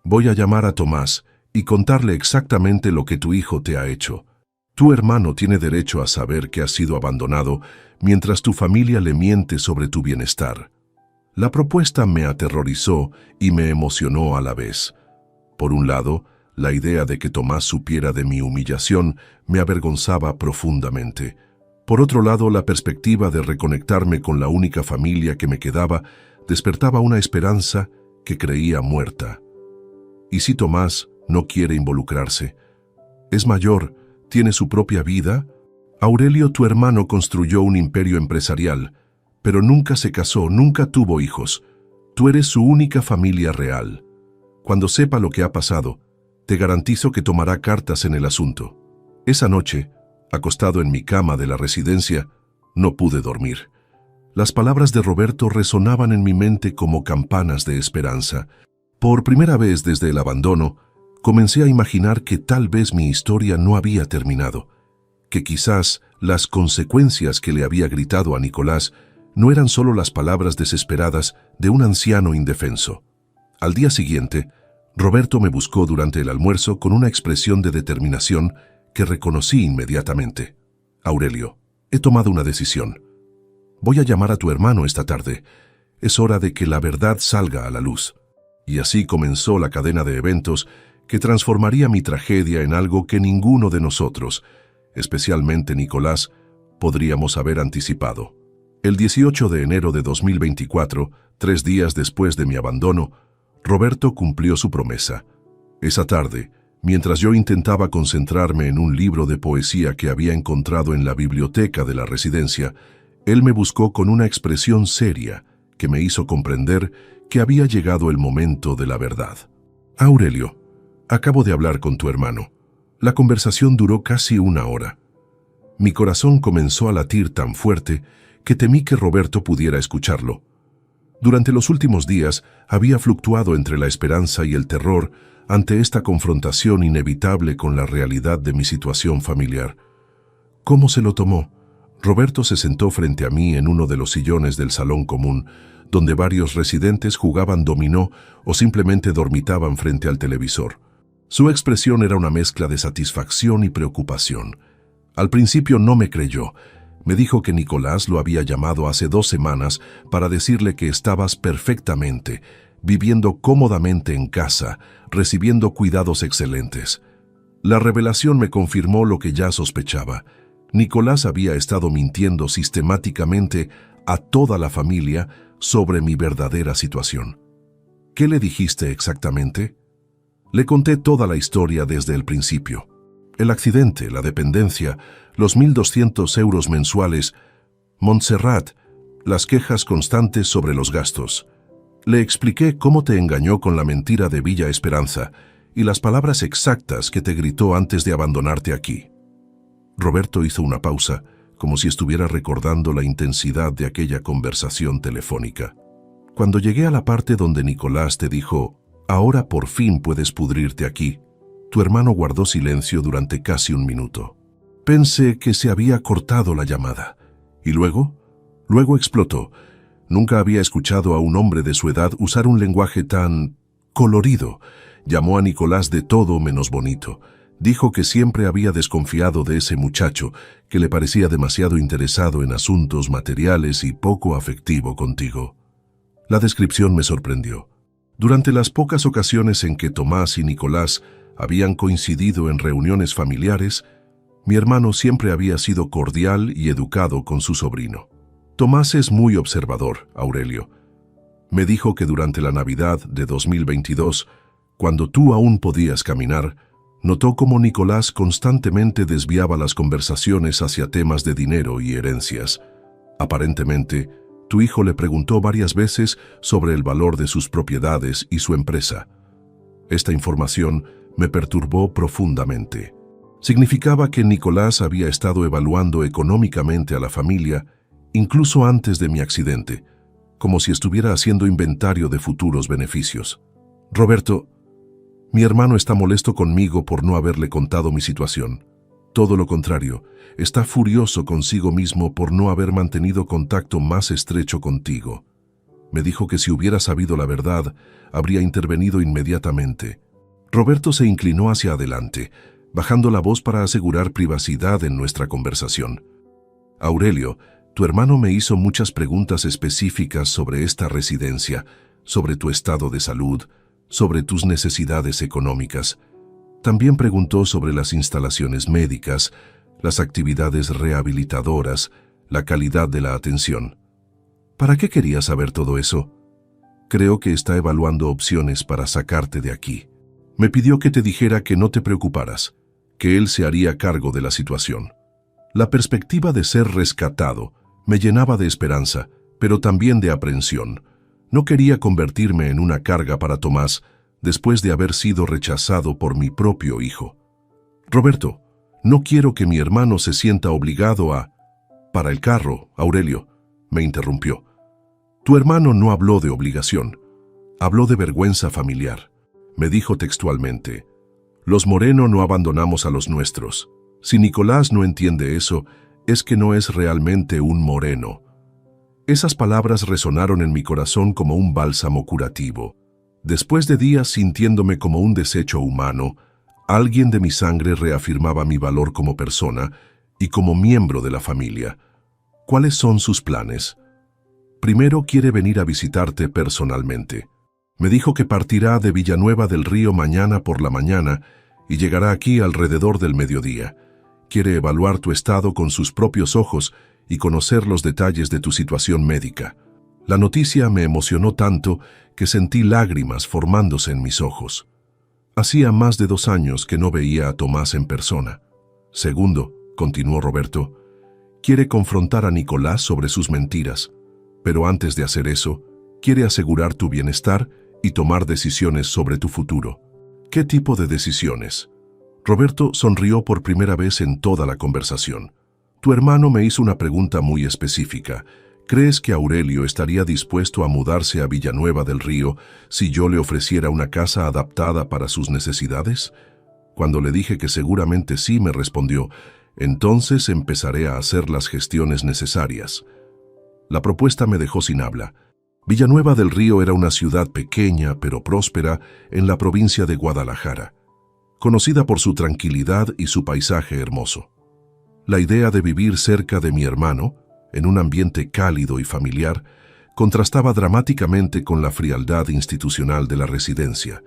Voy a llamar a Tomás y contarle exactamente lo que tu hijo te ha hecho. Tu hermano tiene derecho a saber que has sido abandonado mientras tu familia le miente sobre tu bienestar. La propuesta me aterrorizó y me emocionó a la vez. Por un lado, la idea de que Tomás supiera de mi humillación me avergonzaba profundamente. Por otro lado, la perspectiva de reconectarme con la única familia que me quedaba despertaba una esperanza que creía muerta. ¿Y si Tomás no quiere involucrarse? Es mayor, tiene su propia vida. Aurelio, tu hermano, construyó un imperio empresarial, pero nunca se casó, nunca tuvo hijos. Tú eres su única familia real. Cuando sepa lo que ha pasado, te garantizo que tomará cartas en el asunto. Esa noche, acostado en mi cama de la residencia, no pude dormir. Las palabras de Roberto resonaban en mi mente como campanas de esperanza. Por primera vez desde el abandono, Comencé a imaginar que tal vez mi historia no había terminado, que quizás las consecuencias que le había gritado a Nicolás no eran solo las palabras desesperadas de un anciano indefenso. Al día siguiente, Roberto me buscó durante el almuerzo con una expresión de determinación que reconocí inmediatamente. Aurelio, he tomado una decisión. Voy a llamar a tu hermano esta tarde. Es hora de que la verdad salga a la luz. Y así comenzó la cadena de eventos que transformaría mi tragedia en algo que ninguno de nosotros, especialmente Nicolás, podríamos haber anticipado. El 18 de enero de 2024, 3 días después de mi abandono, Roberto cumplió su promesa. Esa tarde, mientras yo intentaba concentrarme en un libro de poesía que había encontrado en la biblioteca de la residencia, él me buscó con una expresión seria que me hizo comprender que había llegado el momento de la verdad. Aurelio, acabo de hablar con tu hermano. La conversación duró casi 1 hora. Mi corazón comenzó a latir tan fuerte que temí que Roberto pudiera escucharlo. Durante los últimos días había fluctuado entre la esperanza y el terror ante esta confrontación inevitable con la realidad de mi situación familiar. ¿Cómo se lo tomó? Roberto se sentó frente a mí en uno de los sillones del salón común, donde varios residentes jugaban dominó o simplemente dormitaban frente al televisor. Su expresión era una mezcla de satisfacción y preocupación. Al principio no me creyó. Me dijo que Nicolás lo había llamado hace 2 semanas para decirle que estabas perfectamente, viviendo cómodamente en casa, recibiendo cuidados excelentes. La revelación me confirmó lo que ya sospechaba. Nicolás había estado mintiendo sistemáticamente a toda la familia sobre mi verdadera situación. ¿Qué le dijiste exactamente? Le conté toda la historia desde el principio. El accidente, la dependencia, los 1.200 euros mensuales, Montserrat, las quejas constantes sobre los gastos. Le expliqué cómo te engañó con la mentira de Villa Esperanza y las palabras exactas que te gritó antes de abandonarte aquí. Roberto hizo una pausa, como si estuviera recordando la intensidad de aquella conversación telefónica. Cuando llegué a la parte donde Nicolás te dijo, ahora por fin puedes pudrirte aquí, tu hermano guardó silencio durante casi 1 minuto. Pensé que se había cortado la llamada. ¿Y luego? Luego explotó. Nunca había escuchado a un hombre de su edad usar un lenguaje tan colorido. Llamó a Nicolás de todo menos bonito. Dijo que siempre había desconfiado de ese muchacho, que le parecía demasiado interesado en asuntos materiales y poco afectivo contigo. La descripción me sorprendió. Durante las pocas ocasiones en que Tomás y Nicolás habían coincidido en reuniones familiares, mi hermano siempre había sido cordial y educado con su sobrino. Tomás es muy observador, Aurelio. Me dijo que durante la Navidad de 2022, cuando tú aún podías caminar, notó cómo Nicolás constantemente desviaba las conversaciones hacia temas de dinero y herencias. Aparentemente, tu hijo le preguntó varias veces sobre el valor de sus propiedades y su empresa. Esta información me perturbó profundamente. Significaba que Nicolás había estado evaluando económicamente a la familia incluso antes de mi accidente, como si estuviera haciendo inventario de futuros beneficios. Roberto, mi hermano está molesto conmigo por no haberle contado mi situación. Todo lo contrario, está furioso consigo mismo por no haber mantenido contacto más estrecho contigo. Me dijo que si hubiera sabido la verdad, habría intervenido inmediatamente. Roberto se inclinó hacia adelante, bajando la voz para asegurar privacidad en nuestra conversación. Aurelio, tu hermano me hizo muchas preguntas específicas sobre esta residencia, sobre tu estado de salud, sobre tus necesidades económicas. También preguntó sobre las instalaciones médicas, las actividades rehabilitadoras, la calidad de la atención. ¿Para qué quería saber todo eso? Creo que está evaluando opciones para sacarte de aquí. Me pidió que te dijera que no te preocuparas, que él se haría cargo de la situación. La perspectiva de ser rescatado me llenaba de esperanza, pero también de aprensión. No quería convertirme en una carga para Tomás después de haber sido rechazado por mi propio hijo. Roberto, no quiero que mi hermano se sienta obligado a... Para el carro, Aurelio, me interrumpió. Tu hermano no habló de obligación, habló de vergüenza familiar. Me dijo textualmente, Los Moreno no abandonamos a los nuestros. Si Nicolás no entiende eso, es que no es realmente un Moreno. Esas palabras resonaron en mi corazón como un bálsamo curativo. Después de días sintiéndome como un desecho humano, alguien de mi sangre reafirmaba mi valor como persona y como miembro de la familia. ¿Cuáles son sus planes? Primero quiere venir a visitarte personalmente. Me dijo que partirá de Villanueva del Río mañana por la mañana y llegará aquí alrededor del mediodía. Quiere evaluar tu estado con sus propios ojos y conocer los detalles de tu situación médica. La noticia me emocionó tanto que sentí lágrimas formándose en mis ojos. Hacía más de 2 años que no veía a Tomás en persona. Segundo, continuó Roberto, quiere confrontar a Nicolás sobre sus mentiras, pero antes de hacer eso, quiere asegurar tu bienestar y tomar decisiones sobre tu futuro. ¿Qué tipo de decisiones? Roberto sonrió por primera vez en toda la conversación. Tu hermano me hizo una pregunta muy específica. ¿Crees que Aurelio estaría dispuesto a mudarse a Villanueva del Río si yo le ofreciera una casa adaptada para sus necesidades? Cuando le dije que seguramente sí, me respondió, entonces empezaré a hacer las gestiones necesarias. La propuesta me dejó sin habla. Villanueva del Río era una ciudad pequeña pero próspera en la provincia de Guadalajara, conocida por su tranquilidad y su paisaje hermoso. La idea de vivir cerca de mi hermano, en un ambiente cálido y familiar, contrastaba dramáticamente con la frialdad institucional de la residencia.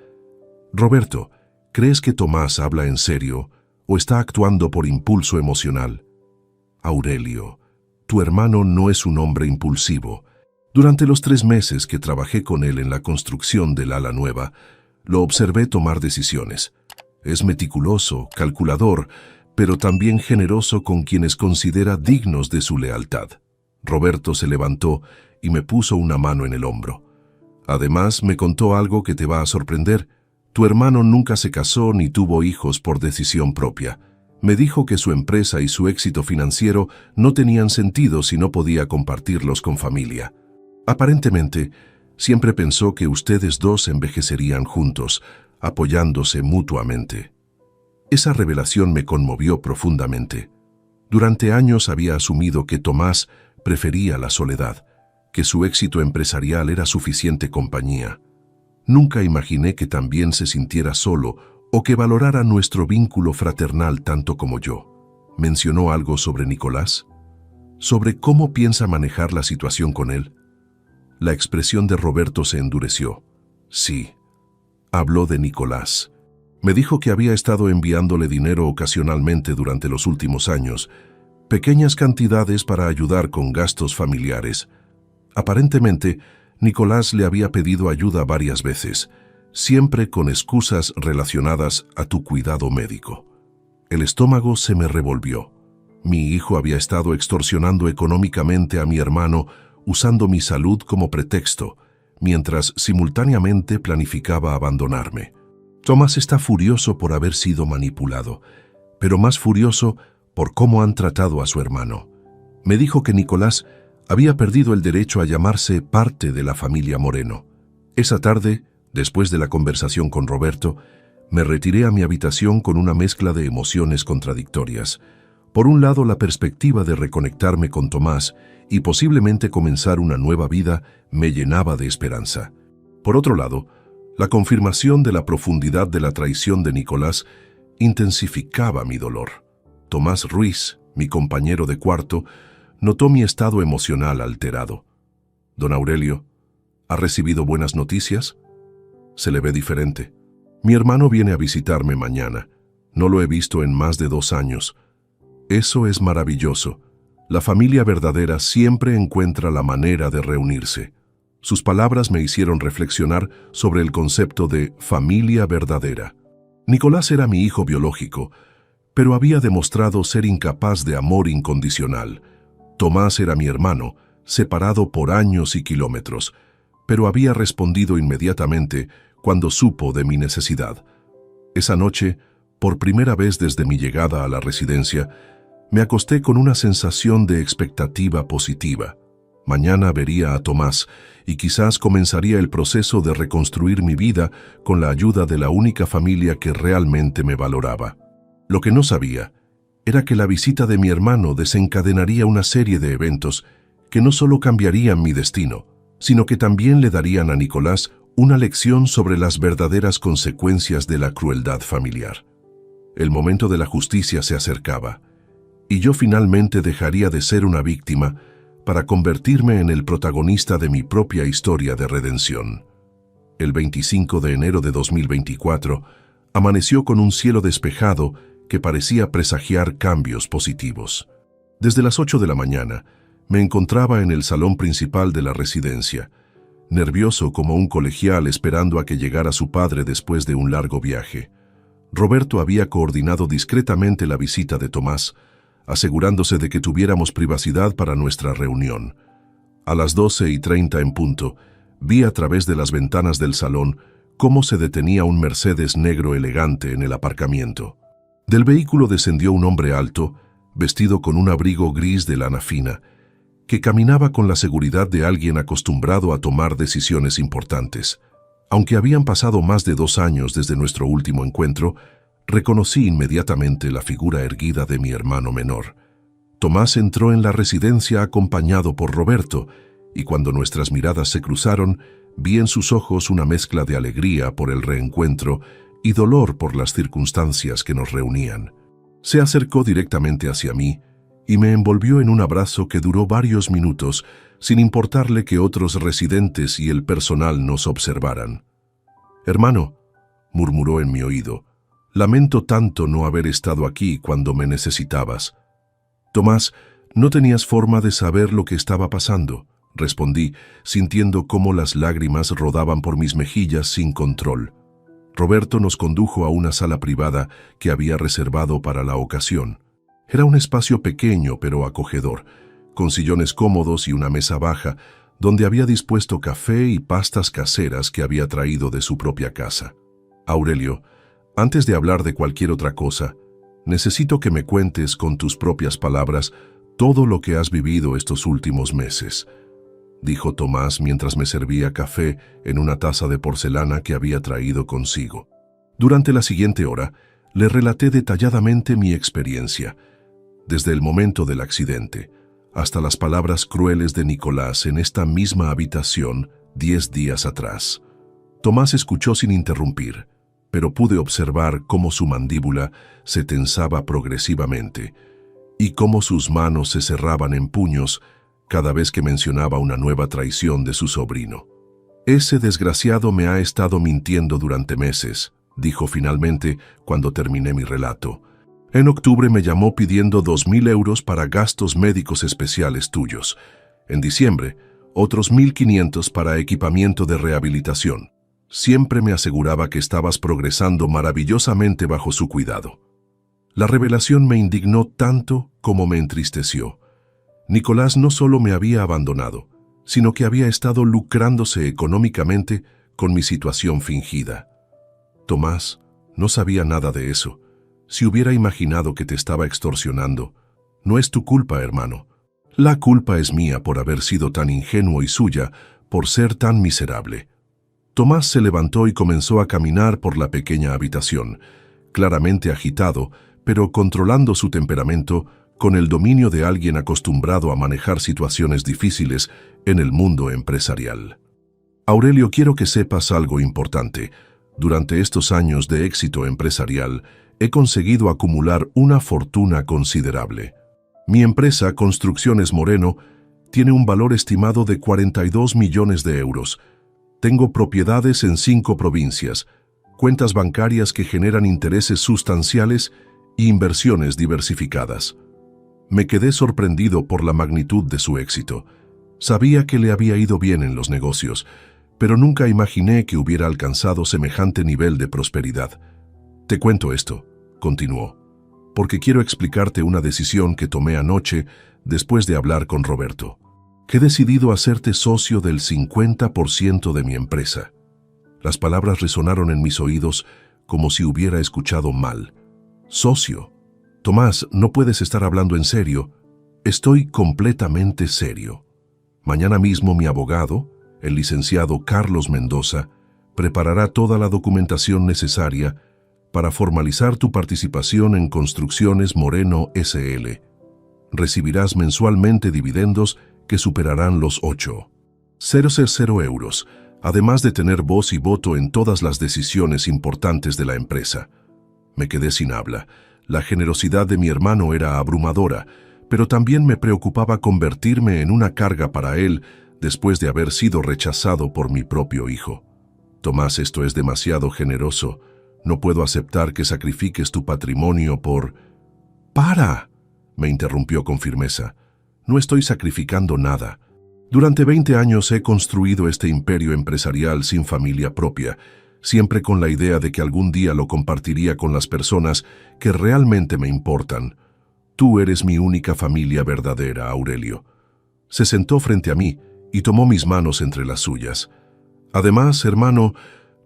Roberto, ¿crees que Tomás habla en serio o está actuando por impulso emocional? Aurelio, tu hermano no es un hombre impulsivo. Durante los 3 meses que trabajé con él en la construcción del ala nueva, lo observé tomar decisiones. Es meticuloso, calculador, pero también generoso con quienes considera dignos de su lealtad. Roberto se levantó y me puso una mano en el hombro. Además, me contó algo que te va a sorprender. Tu hermano nunca se casó ni tuvo hijos por decisión propia. Me dijo que su empresa y su éxito financiero no tenían sentido si no podía compartirlos con familia. Aparentemente, siempre pensó que ustedes dos envejecerían juntos, apoyándose mutuamente. Esa revelación me conmovió profundamente. Durante años había asumido que Tomás prefería la soledad, que su éxito empresarial era suficiente compañía. Nunca imaginé que también se sintiera solo o que valorara nuestro vínculo fraternal tanto como yo. ¿Mencionó algo sobre Nicolás? ¿Sobre cómo piensa manejar la situación con él? La expresión de Roberto se endureció. Sí, habló de Nicolás. Me dijo que había estado enviándole dinero ocasionalmente durante los últimos años, pequeñas cantidades para ayudar con gastos familiares. Aparentemente, Nicolás le había pedido ayuda varias veces, siempre con excusas relacionadas a tu cuidado médico. El estómago se me revolvió. Mi hijo había estado extorsionando económicamente a mi hermano usando mi salud como pretexto, mientras simultáneamente planificaba abandonarme. Tomás está furioso por haber sido manipulado, pero más furioso por cómo han tratado a su hermano. Me dijo que Nicolás había perdido el derecho a llamarse parte de la familia Moreno. Esa tarde, después de la conversación con Roberto, me retiré a mi habitación con una mezcla de emociones contradictorias. Por un lado, la perspectiva de reconectarme con Tomás y posiblemente comenzar una nueva vida me llenaba de esperanza. Por otro lado, la confirmación de la profundidad de la traición de Nicolás intensificaba mi dolor. Tomás Ruiz, mi compañero de cuarto, notó mi estado emocional alterado. Don Aurelio, ¿ha recibido buenas noticias? Se le ve diferente. Mi hermano viene a visitarme mañana. No lo he visto en más de 2 años. Eso es maravilloso. La familia verdadera siempre encuentra la manera de reunirse. Sus palabras me hicieron reflexionar sobre el concepto de familia verdadera. Nicolás era mi hijo biológico, pero había demostrado ser incapaz de amor incondicional. Tomás era mi hermano, separado por años y kilómetros, pero había respondido inmediatamente cuando supo de mi necesidad. Esa noche, por primera vez desde mi llegada a la residencia, me acosté con una sensación de expectativa positiva. Mañana vería a Tomás y quizás comenzaría el proceso de reconstruir mi vida con la ayuda de la única familia que realmente me valoraba. Lo que no sabía era que la visita de mi hermano desencadenaría una serie de eventos que no solo cambiarían mi destino, sino que también le darían a Nicolás una lección sobre las verdaderas consecuencias de la crueldad familiar. El momento de la justicia se acercaba, y yo finalmente dejaría de ser una víctima para convertirme en el protagonista de mi propia historia de redención. El 25 de enero de 2024 amaneció con un cielo despejado que parecía presagiar cambios positivos. Desde las 8 de la mañana me encontraba en el salón principal de la residencia, nervioso como un colegial esperando a que llegara su padre después de un largo viaje. Roberto había coordinado discretamente la visita de Tomás, asegurándose de que tuviéramos privacidad para nuestra reunión. A las 12:30 en punto, vi a través de las ventanas del salón cómo se detenía un Mercedes negro elegante en el aparcamiento. Del vehículo descendió un hombre alto, vestido con un abrigo gris de lana fina, que caminaba con la seguridad de alguien acostumbrado a tomar decisiones importantes. Aunque habían pasado más de 2 años desde nuestro último encuentro, reconocí inmediatamente la figura erguida de mi hermano menor. Tomás entró en la residencia acompañado por Roberto, y cuando nuestras miradas se cruzaron, vi en sus ojos una mezcla de alegría por el reencuentro y dolor por las circunstancias que nos reunían. Se acercó directamente hacia mí y me envolvió en un abrazo que duró varios minutos, sin importarle que otros residentes y el personal nos observaran. «Hermano», murmuró en mi oído, «lamento tanto no haber estado aquí cuando me necesitabas». «Tomás, no tenías forma de saber lo que estaba pasando», respondí, sintiendo cómo las lágrimas rodaban por mis mejillas sin control. Roberto nos condujo a una sala privada que había reservado para la ocasión. Era un espacio pequeño pero acogedor, con sillones cómodos y una mesa baja, donde había dispuesto café y pastas caseras que había traído de su propia casa. «Aurelio, antes de hablar de cualquier otra cosa, necesito que me cuentes con tus propias palabras todo lo que has vivido estos últimos meses», dijo Tomás mientras me servía café en una taza de porcelana que había traído consigo. Durante la siguiente hora, le relaté detalladamente mi experiencia, desde el momento del accidente hasta las palabras crueles de Nicolás en esta misma habitación 10 días atrás. Tomás escuchó sin interrumpir, pero pude observar cómo su mandíbula se tensaba progresivamente y cómo sus manos se cerraban en puños cada vez que mencionaba una nueva traición de su sobrino. «Ese desgraciado me ha estado mintiendo durante meses», dijo finalmente cuando terminé mi relato. «En octubre me llamó pidiendo 2.000 euros para gastos médicos especiales tuyos. En diciembre, otros 1.500 para equipamiento de rehabilitación. Siempre me aseguraba que estabas progresando maravillosamente bajo su cuidado». La revelación me indignó tanto como me entristeció. Nicolás no solo me había abandonado, sino que había estado lucrándose económicamente con mi situación fingida. «Tomás, no sabía nada de eso. Si hubiera imaginado que te estaba extorsionando, no es tu culpa, hermano. La culpa es mía por haber sido tan ingenuo y suya por ser tan miserable». Tomás se levantó y comenzó a caminar por la pequeña habitación, claramente agitado, pero controlando su temperamento con el dominio de alguien acostumbrado a manejar situaciones difíciles en el mundo empresarial. «Aurelio, quiero que sepas algo importante. Durante estos años de éxito empresarial, he conseguido acumular una fortuna considerable. Mi empresa, Construcciones Moreno, tiene un valor estimado de 42 millones de euros. Tengo propiedades en 5 provincias, cuentas bancarias que generan intereses sustanciales y inversiones diversificadas». Me quedé sorprendido por la magnitud de su éxito. Sabía que le había ido bien en los negocios, pero nunca imaginé que hubiera alcanzado semejante nivel de prosperidad. «Te cuento esto», continuó, «porque quiero explicarte una decisión que tomé anoche después de hablar con Roberto. He decidido hacerte socio del 50% de mi empresa». Las palabras resonaron en mis oídos como si hubiera escuchado mal. «¿Socio? Tomás, no puedes estar hablando en serio». «Estoy completamente serio». Mañana mismo mi abogado, el licenciado Carlos Mendoza, preparará toda la documentación necesaria para formalizar tu participación en Construcciones Moreno S.L. Recibirás mensualmente dividendos que superarán los 8.000 euros, además de tener voz y voto en todas las decisiones importantes de la empresa. Me quedé sin habla. La generosidad de mi hermano era abrumadora, pero también me preocupaba convertirme en una carga para él después de haber sido rechazado por mi propio hijo. Tomás, esto es demasiado generoso. No puedo aceptar que sacrifiques tu patrimonio por... ¡Para!, me interrumpió con firmeza. No estoy sacrificando nada. Durante 20 años he construido este imperio empresarial sin familia propia, siempre con la idea de que algún día lo compartiría con las personas que realmente me importan. Tú eres mi única familia verdadera, Aurelio. Se sentó frente a mí y tomó mis manos entre las suyas. Además, hermano,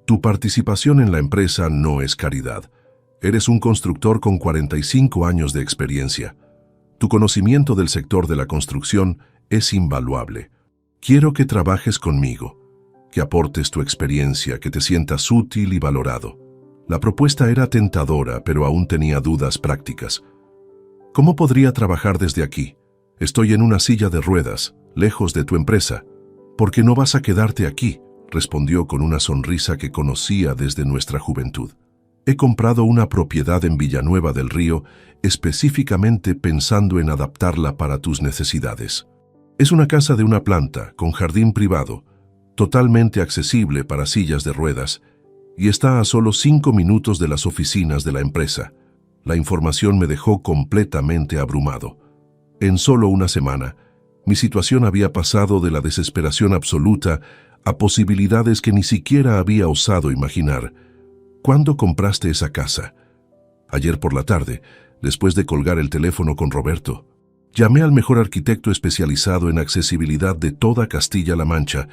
tu participación en la empresa no es caridad. Eres un constructor con 45 años de experiencia. Tu conocimiento del sector de la construcción es invaluable. Quiero que trabajes conmigo, que aportes tu experiencia, que te sientas útil y valorado. La propuesta era tentadora, pero aún tenía dudas prácticas. ¿Cómo podría trabajar desde aquí? Estoy en una silla de ruedas, lejos de tu empresa. ¿Por qué no vas a quedarte aquí?, respondió con una sonrisa que conocía desde nuestra juventud. He comprado una propiedad en Villanueva del Río específicamente pensando en adaptarla para tus necesidades. Es una casa de una planta, con jardín privado, totalmente accesible para sillas de ruedas, y está a solo 5 minutos de las oficinas de la empresa. La información me dejó completamente abrumado. En solo una semana, mi situación había pasado de la desesperación absoluta a posibilidades que ni siquiera había osado imaginar. ¿Cuándo compraste esa casa? Ayer por la tarde, después de colgar el teléfono con Roberto. Llamé al mejor arquitecto especializado en accesibilidad de toda Castilla-La Mancha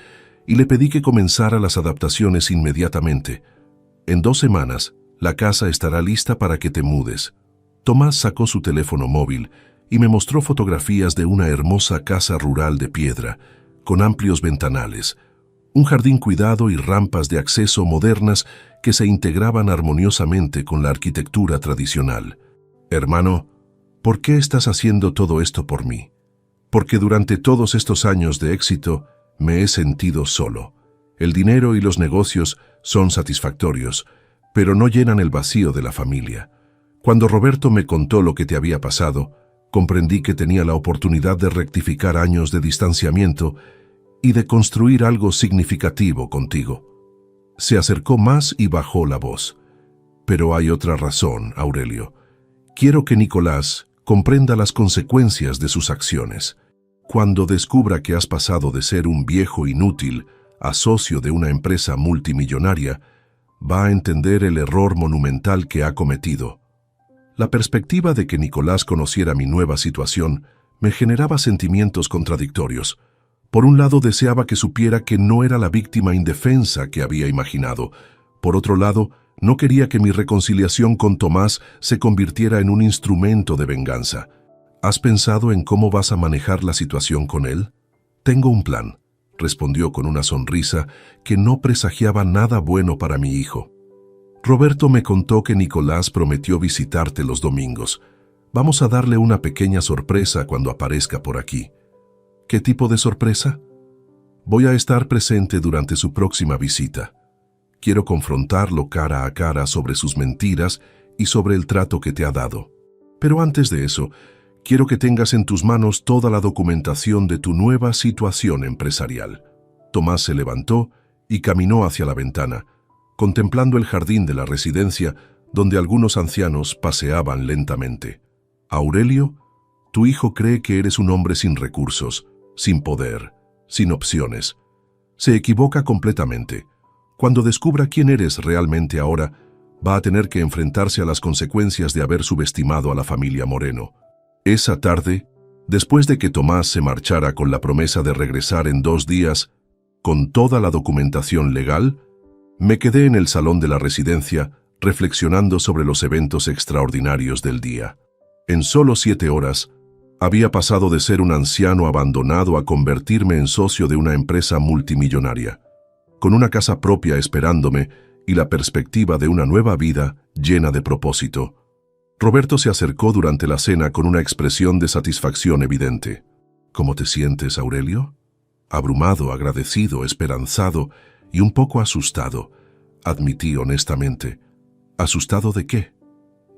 y le pedí que comenzara las adaptaciones inmediatamente. En 2 semanas, la casa estará lista para que te mudes. Tomás sacó su teléfono móvil y me mostró fotografías de una hermosa casa rural de piedra, con amplios ventanales, un jardín cuidado y rampas de acceso modernas que se integraban armoniosamente con la arquitectura tradicional. Hermano, ¿por qué estás haciendo todo esto por mí? Porque durante todos estos años de éxito me he sentido solo. El dinero y los negocios son satisfactorios, pero no llenan el vacío de la familia. Cuando Roberto me contó lo que te había pasado, comprendí que tenía la oportunidad de rectificar años de distanciamiento y de construir algo significativo contigo. Se acercó más y bajó la voz. Pero hay otra razón, Aurelio. Quiero que Nicolás comprenda las consecuencias de sus acciones. Cuando descubra que has pasado de ser un viejo inútil a socio de una empresa multimillonaria, va a entender el error monumental que ha cometido. La perspectiva de que Nicolás conociera mi nueva situación me generaba sentimientos contradictorios. Por un lado, deseaba que supiera que no era la víctima indefensa que había imaginado. Por otro lado, no quería que mi reconciliación con Tomás se convirtiera en un instrumento de venganza. ¿Has pensado en cómo vas a manejar la situación con él? Tengo un plan, respondió con una sonrisa que no presagiaba nada bueno para mi hijo. Roberto me contó que Nicolás prometió visitarte los domingos. Vamos a darle una pequeña sorpresa cuando aparezca por aquí. ¿Qué tipo de sorpresa? Voy a estar presente durante su próxima visita. Quiero confrontarlo cara a cara sobre sus mentiras y sobre el trato que te ha dado. Pero antes de eso, quiero que tengas en tus manos toda la documentación de tu nueva situación empresarial. Tomás se levantó y caminó hacia la ventana, contemplando el jardín de la residencia donde algunos ancianos paseaban lentamente. Aurelio, tu hijo cree que eres un hombre sin recursos, sin poder, sin opciones. Se equivoca completamente. Cuando descubra quién eres realmente ahora, va a tener que enfrentarse a las consecuencias de haber subestimado a la familia Moreno. Esa tarde, después de que Tomás se marchara con la promesa de regresar en 2 días, con toda la documentación legal, me quedé en el salón de la residencia reflexionando sobre los eventos extraordinarios del día. En solo 7 horas, Había pasado de ser un anciano abandonado a convertirme en socio de una empresa multimillonaria, con una casa propia esperándome y la perspectiva de una nueva vida llena de propósito. Roberto se acercó durante la cena con una expresión de satisfacción evidente. ¿Cómo te sientes, Aurelio? Abrumado, agradecido, esperanzado y un poco asustado, admití honestamente. ¿Asustado de qué?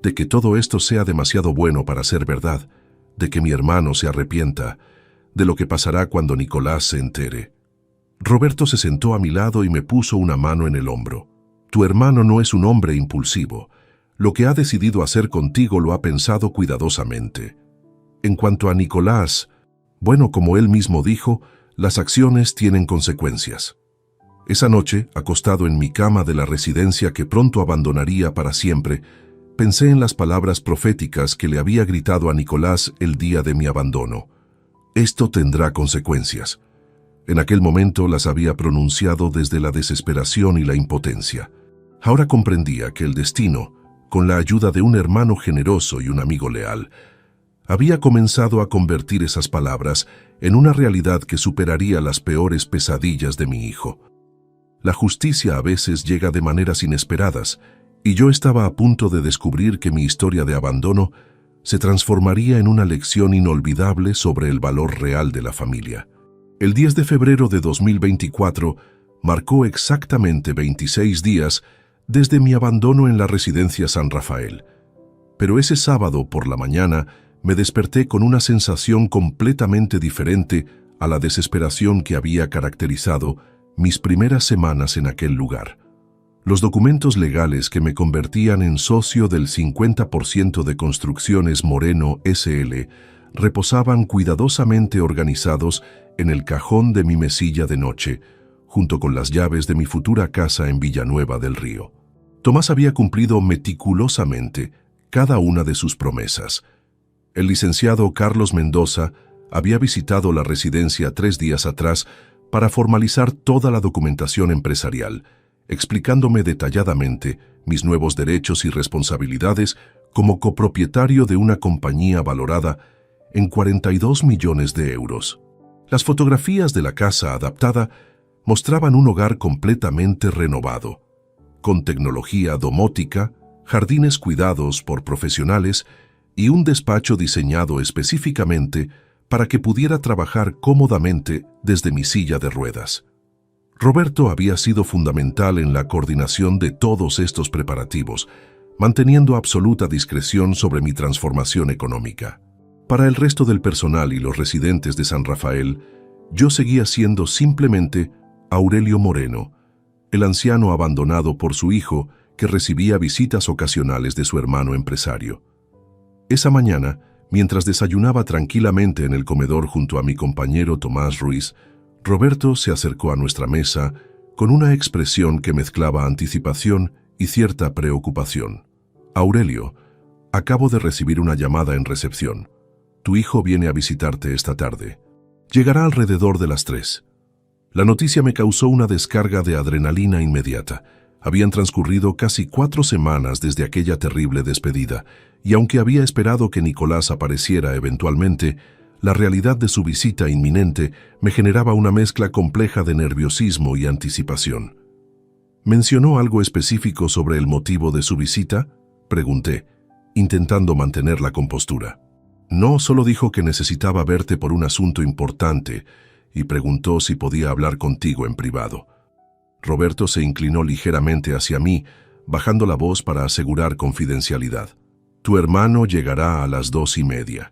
De que todo esto sea demasiado bueno para ser verdad, de que mi hermano se arrepienta, de lo que pasará cuando Nicolás se entere. Roberto se sentó a mi lado y me puso una mano en el hombro. Tu hermano no es un hombre impulsivo. Lo que ha decidido hacer contigo lo ha pensado cuidadosamente. En cuanto a Nicolás, bueno, como él mismo dijo, las acciones tienen consecuencias. Esa noche, acostado en mi cama de la residencia que pronto abandonaría para siempre, pensé en las palabras proféticas que le había gritado a Nicolás el día de mi abandono. Esto tendrá consecuencias. En aquel momento las había pronunciado desde la desesperación y la impotencia. Ahora comprendía que el destino, con la ayuda de un hermano generoso y un amigo leal, había comenzado a convertir esas palabras en una realidad que superaría las peores pesadillas de mi hijo. La justicia a veces llega de maneras inesperadas, y yo estaba a punto de descubrir que mi historia de abandono se transformaría en una lección inolvidable sobre el valor real de la familia. El 10 de febrero de 2024 marcó exactamente 26 días desde mi abandono en la residencia San Rafael. Pero ese sábado por la mañana me desperté con una sensación completamente diferente a la desesperación que había caracterizado mis primeras semanas en aquel lugar. Los documentos legales que me convertían en socio del 50% de Construcciones Moreno S.L. reposaban cuidadosamente organizados en el cajón de mi mesilla de noche, junto con las llaves de mi futura casa en Villanueva del Río. Tomás había cumplido meticulosamente cada una de sus promesas. El licenciado Carlos Mendoza había visitado la residencia 3 días atrás para formalizar toda la documentación empresarial, explicándome detalladamente mis nuevos derechos y responsabilidades como copropietario de una compañía valorada en 42 millones de euros. Las fotografías de la casa adaptada mostraban un hogar completamente renovado, con tecnología domótica, jardines cuidados por profesionales y un despacho diseñado específicamente para que pudiera trabajar cómodamente desde mi silla de ruedas. Roberto había sido fundamental en la coordinación de todos estos preparativos, manteniendo absoluta discreción sobre mi transformación económica. Para el resto del personal y los residentes de San Rafael, yo seguía siendo simplemente Aurelio Moreno, el anciano abandonado por su hijo que recibía visitas ocasionales de su hermano empresario. Esa mañana, mientras desayunaba tranquilamente en el comedor junto a mi compañero Tomás Ruiz, Roberto se acercó a nuestra mesa con una expresión que mezclaba anticipación y cierta preocupación. Aurelio, acabo de recibir una llamada en recepción. Tu hijo viene a visitarte esta tarde. Llegará alrededor de las 3. La noticia me causó una descarga de adrenalina inmediata. Habían transcurrido casi 4 semanas desde aquella terrible despedida, y aunque había esperado que Nicolás apareciera eventualmente, la realidad de su visita inminente me generaba una mezcla compleja de nerviosismo y anticipación. ¿Mencionó algo específico sobre el motivo de su visita?, pregunté, intentando mantener la compostura. No, solo dijo que necesitaba verte por un asunto importante y preguntó si podía hablar contigo en privado. Roberto se inclinó ligeramente hacia mí, bajando la voz para asegurar confidencialidad. Tu hermano llegará a las 2:30.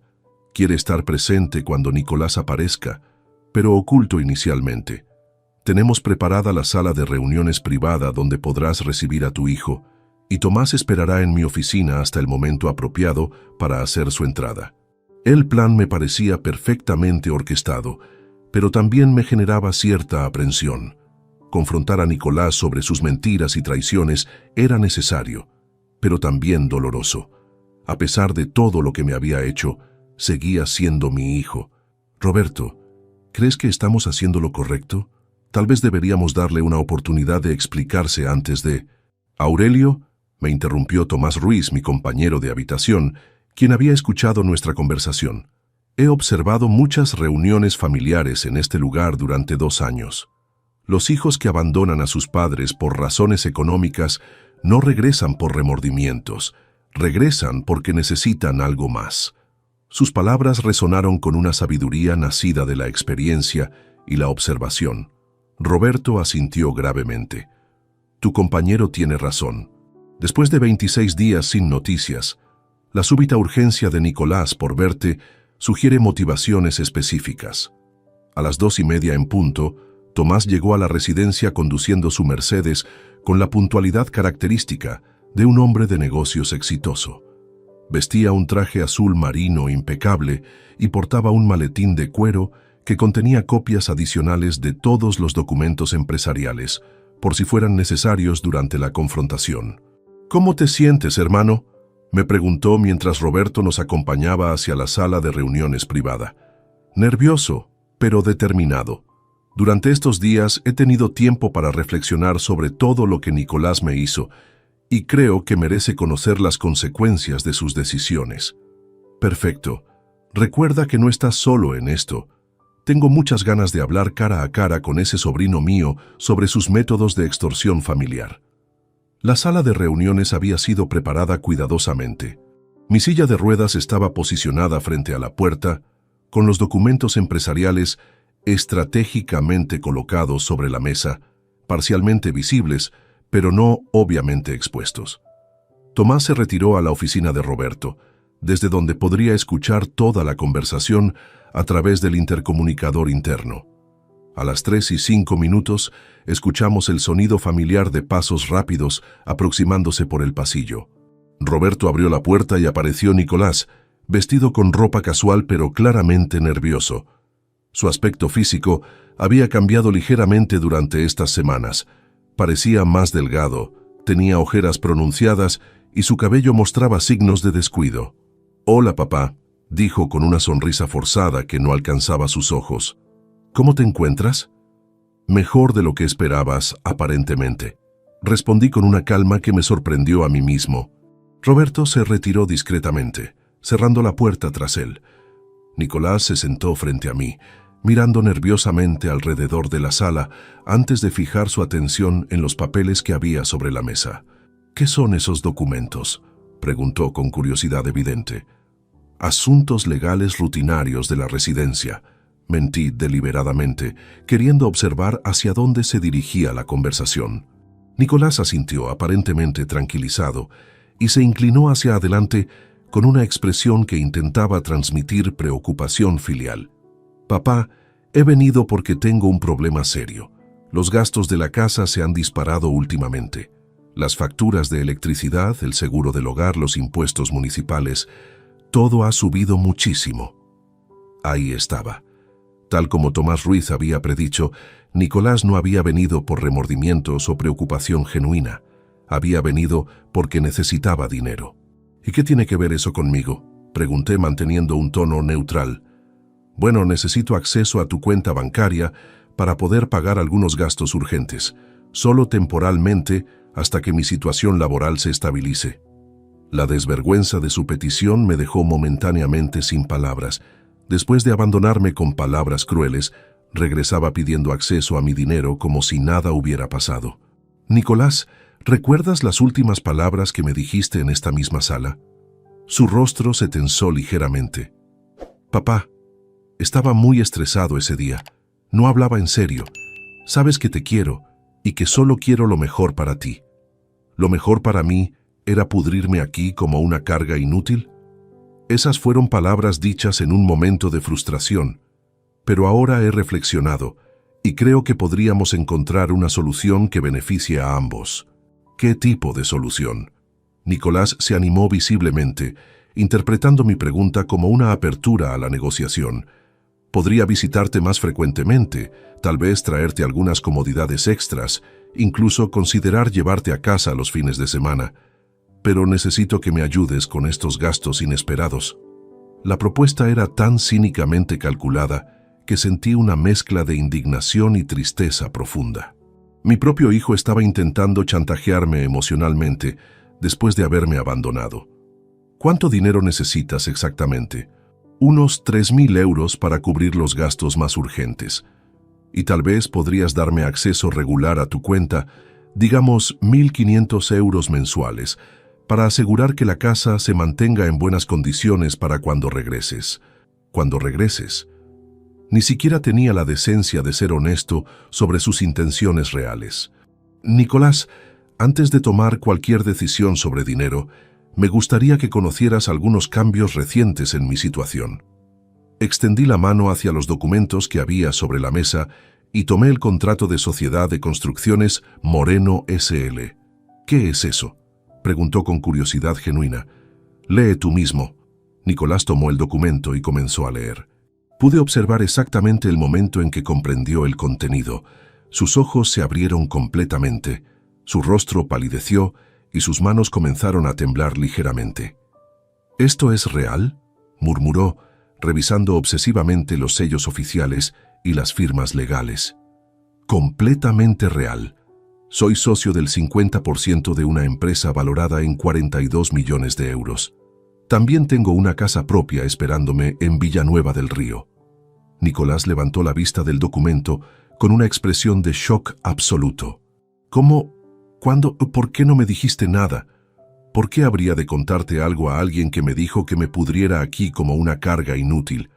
Quiere estar presente cuando Nicolás aparezca, pero oculto inicialmente. Tenemos preparada la sala de reuniones privada donde podrás recibir a tu hijo, y Tomás esperará en mi oficina hasta el momento apropiado para hacer su entrada. El plan me parecía perfectamente orquestado, pero también me generaba cierta aprensión. Confrontar a Nicolás sobre sus mentiras y traiciones era necesario, pero también doloroso. A pesar de todo lo que me había hecho, seguía siendo mi hijo. Roberto, ¿crees que estamos haciendo lo correcto? Tal vez deberíamos darle una oportunidad de explicarse antes de... Aurelio, me interrumpió Tomás Ruiz, mi compañero de habitación, quien había escuchado nuestra conversación. He observado muchas reuniones familiares en este lugar durante 2 años. Los hijos que abandonan a sus padres por razones económicas no regresan por remordimientos, regresan porque necesitan algo más. Sus palabras resonaron con una sabiduría nacida de la experiencia y la observación. Roberto asintió gravemente. Tu compañero tiene razón. Después de 26 días sin noticias, la súbita urgencia de Nicolás por verte sugiere motivaciones específicas. A las 2:30 en punto, Tomás llegó a la residencia conduciendo su Mercedes con la puntualidad característica de un hombre de negocios exitoso. Vestía un traje azul marino impecable y portaba un maletín de cuero que contenía copias adicionales de todos los documentos empresariales, por si fueran necesarios durante la confrontación. «¿Cómo te sientes, hermano?», me preguntó mientras Roberto nos acompañaba hacia la sala de reuniones privada. «Nervioso, pero determinado. Durante estos días he tenido tiempo para reflexionar sobre todo lo que Nicolás me hizo, y creo que merece conocer las consecuencias de sus decisiones». «Perfecto. Recuerda que no estás solo en esto. Tengo muchas ganas de hablar cara a cara con ese sobrino mío sobre sus métodos de extorsión familiar». La sala de reuniones había sido preparada cuidadosamente. Mi silla de ruedas estaba posicionada frente a la puerta, con los documentos empresariales estratégicamente colocados sobre la mesa, parcialmente visibles, pero no obviamente expuestos. Tomás se retiró a la oficina de Roberto, desde donde podría escuchar toda la conversación a través del intercomunicador interno. A las 3:05 escuchamos el sonido familiar de pasos rápidos aproximándose por el pasillo. Roberto abrió la puerta y apareció Nicolás, vestido con ropa casual pero claramente nervioso. Su aspecto físico había cambiado ligeramente durante estas semanas. Parecía más delgado, tenía ojeras pronunciadas y su cabello mostraba signos de descuido. «Hola, papá», dijo con una sonrisa forzada que no alcanzaba sus ojos. «¿Cómo te encuentras?» «Mejor de lo que esperabas, aparentemente», respondí con una calma que me sorprendió a mí mismo. Roberto se retiró discretamente, cerrando la puerta tras él. Nicolás se sentó frente a mí, mirando nerviosamente alrededor de la sala antes de fijar su atención en los papeles que había sobre la mesa. «¿Qué son esos documentos?», preguntó con curiosidad evidente. «Asuntos legales rutinarios de la residencia», mentí deliberadamente, queriendo observar hacia dónde se dirigía la conversación. Nicolás asintió, aparentemente tranquilizado, y se inclinó hacia adelante con una expresión que intentaba transmitir preocupación filial. «Papá, he venido porque tengo un problema serio. Los gastos de la casa se han disparado últimamente. Las facturas de electricidad, el seguro del hogar, los impuestos municipales, todo ha subido muchísimo». Ahí estaba. Tal como Tomás Ruiz había predicho, Nicolás no había venido por remordimientos o preocupación genuina. Había venido porque necesitaba dinero. «¿Y qué tiene que ver eso conmigo?», pregunté manteniendo un tono neutral. «Bueno, necesito acceso a tu cuenta bancaria para poder pagar algunos gastos urgentes, solo temporalmente hasta que mi situación laboral se estabilice». La desvergüenza de su petición me dejó momentáneamente sin palabras. Después de abandonarme con palabras crueles, regresaba pidiendo acceso a mi dinero como si nada hubiera pasado. «Nicolás, ¿recuerdas las últimas palabras que me dijiste en esta misma sala?». Su rostro se tensó ligeramente. «Papá, estaba muy estresado ese día. No hablaba en serio. Sabes que te quiero y que solo quiero lo mejor para ti. ¿Lo mejor para mí era pudrirme aquí como una carga inútil?». Esas fueron palabras dichas en un momento de frustración, pero ahora he reflexionado y creo que podríamos encontrar una solución que beneficie a ambos. ¿Qué tipo de solución? Nicolás se animó visiblemente, interpretando mi pregunta como una apertura a la negociación. Podría visitarte más frecuentemente, tal vez traerte algunas comodidades extras, incluso considerar llevarte a casa los fines de semana. Pero necesito que me ayudes con estos gastos inesperados. La propuesta era tan cínicamente calculada que sentí una mezcla de indignación y tristeza profunda. Mi propio hijo estaba intentando chantajearme emocionalmente después de haberme abandonado. «¿Cuánto dinero necesitas exactamente?». Unos 3.000 euros para cubrir los gastos más urgentes. Y tal vez podrías darme acceso regular a tu cuenta, digamos 1.500 euros mensuales, para asegurar que la casa se mantenga en buenas condiciones para cuando regreses. Cuando regreses. Ni siquiera tenía la decencia de ser honesto sobre sus intenciones reales. Nicolás, antes de tomar cualquier decisión sobre dinero, me gustaría que conocieras algunos cambios recientes en mi situación. Extendí la mano hacia los documentos que había sobre la mesa y tomé el contrato de Sociedad de Construcciones Moreno S.L. ¿Qué es eso?, preguntó con curiosidad genuina. Lee tú mismo. Nicolás tomó el documento y comenzó a leer. Pude observar exactamente el momento en que comprendió el contenido. Sus ojos se abrieron completamente, su rostro palideció y sus manos comenzaron a temblar ligeramente. ¿Esto es real?, murmuró, revisando obsesivamente los sellos oficiales y las firmas legales. Completamente real. Soy socio del 50% de una empresa valorada en 42 millones de euros. También tengo una casa propia esperándome en Villanueva del Río. Nicolás levantó la vista del documento con una expresión de shock absoluto. ¿Cómo? ¿Cuándo? ¿Por qué no me dijiste nada? ¿Por qué habría de contarte algo a alguien que me dijo que me pudriera aquí como una carga inútil?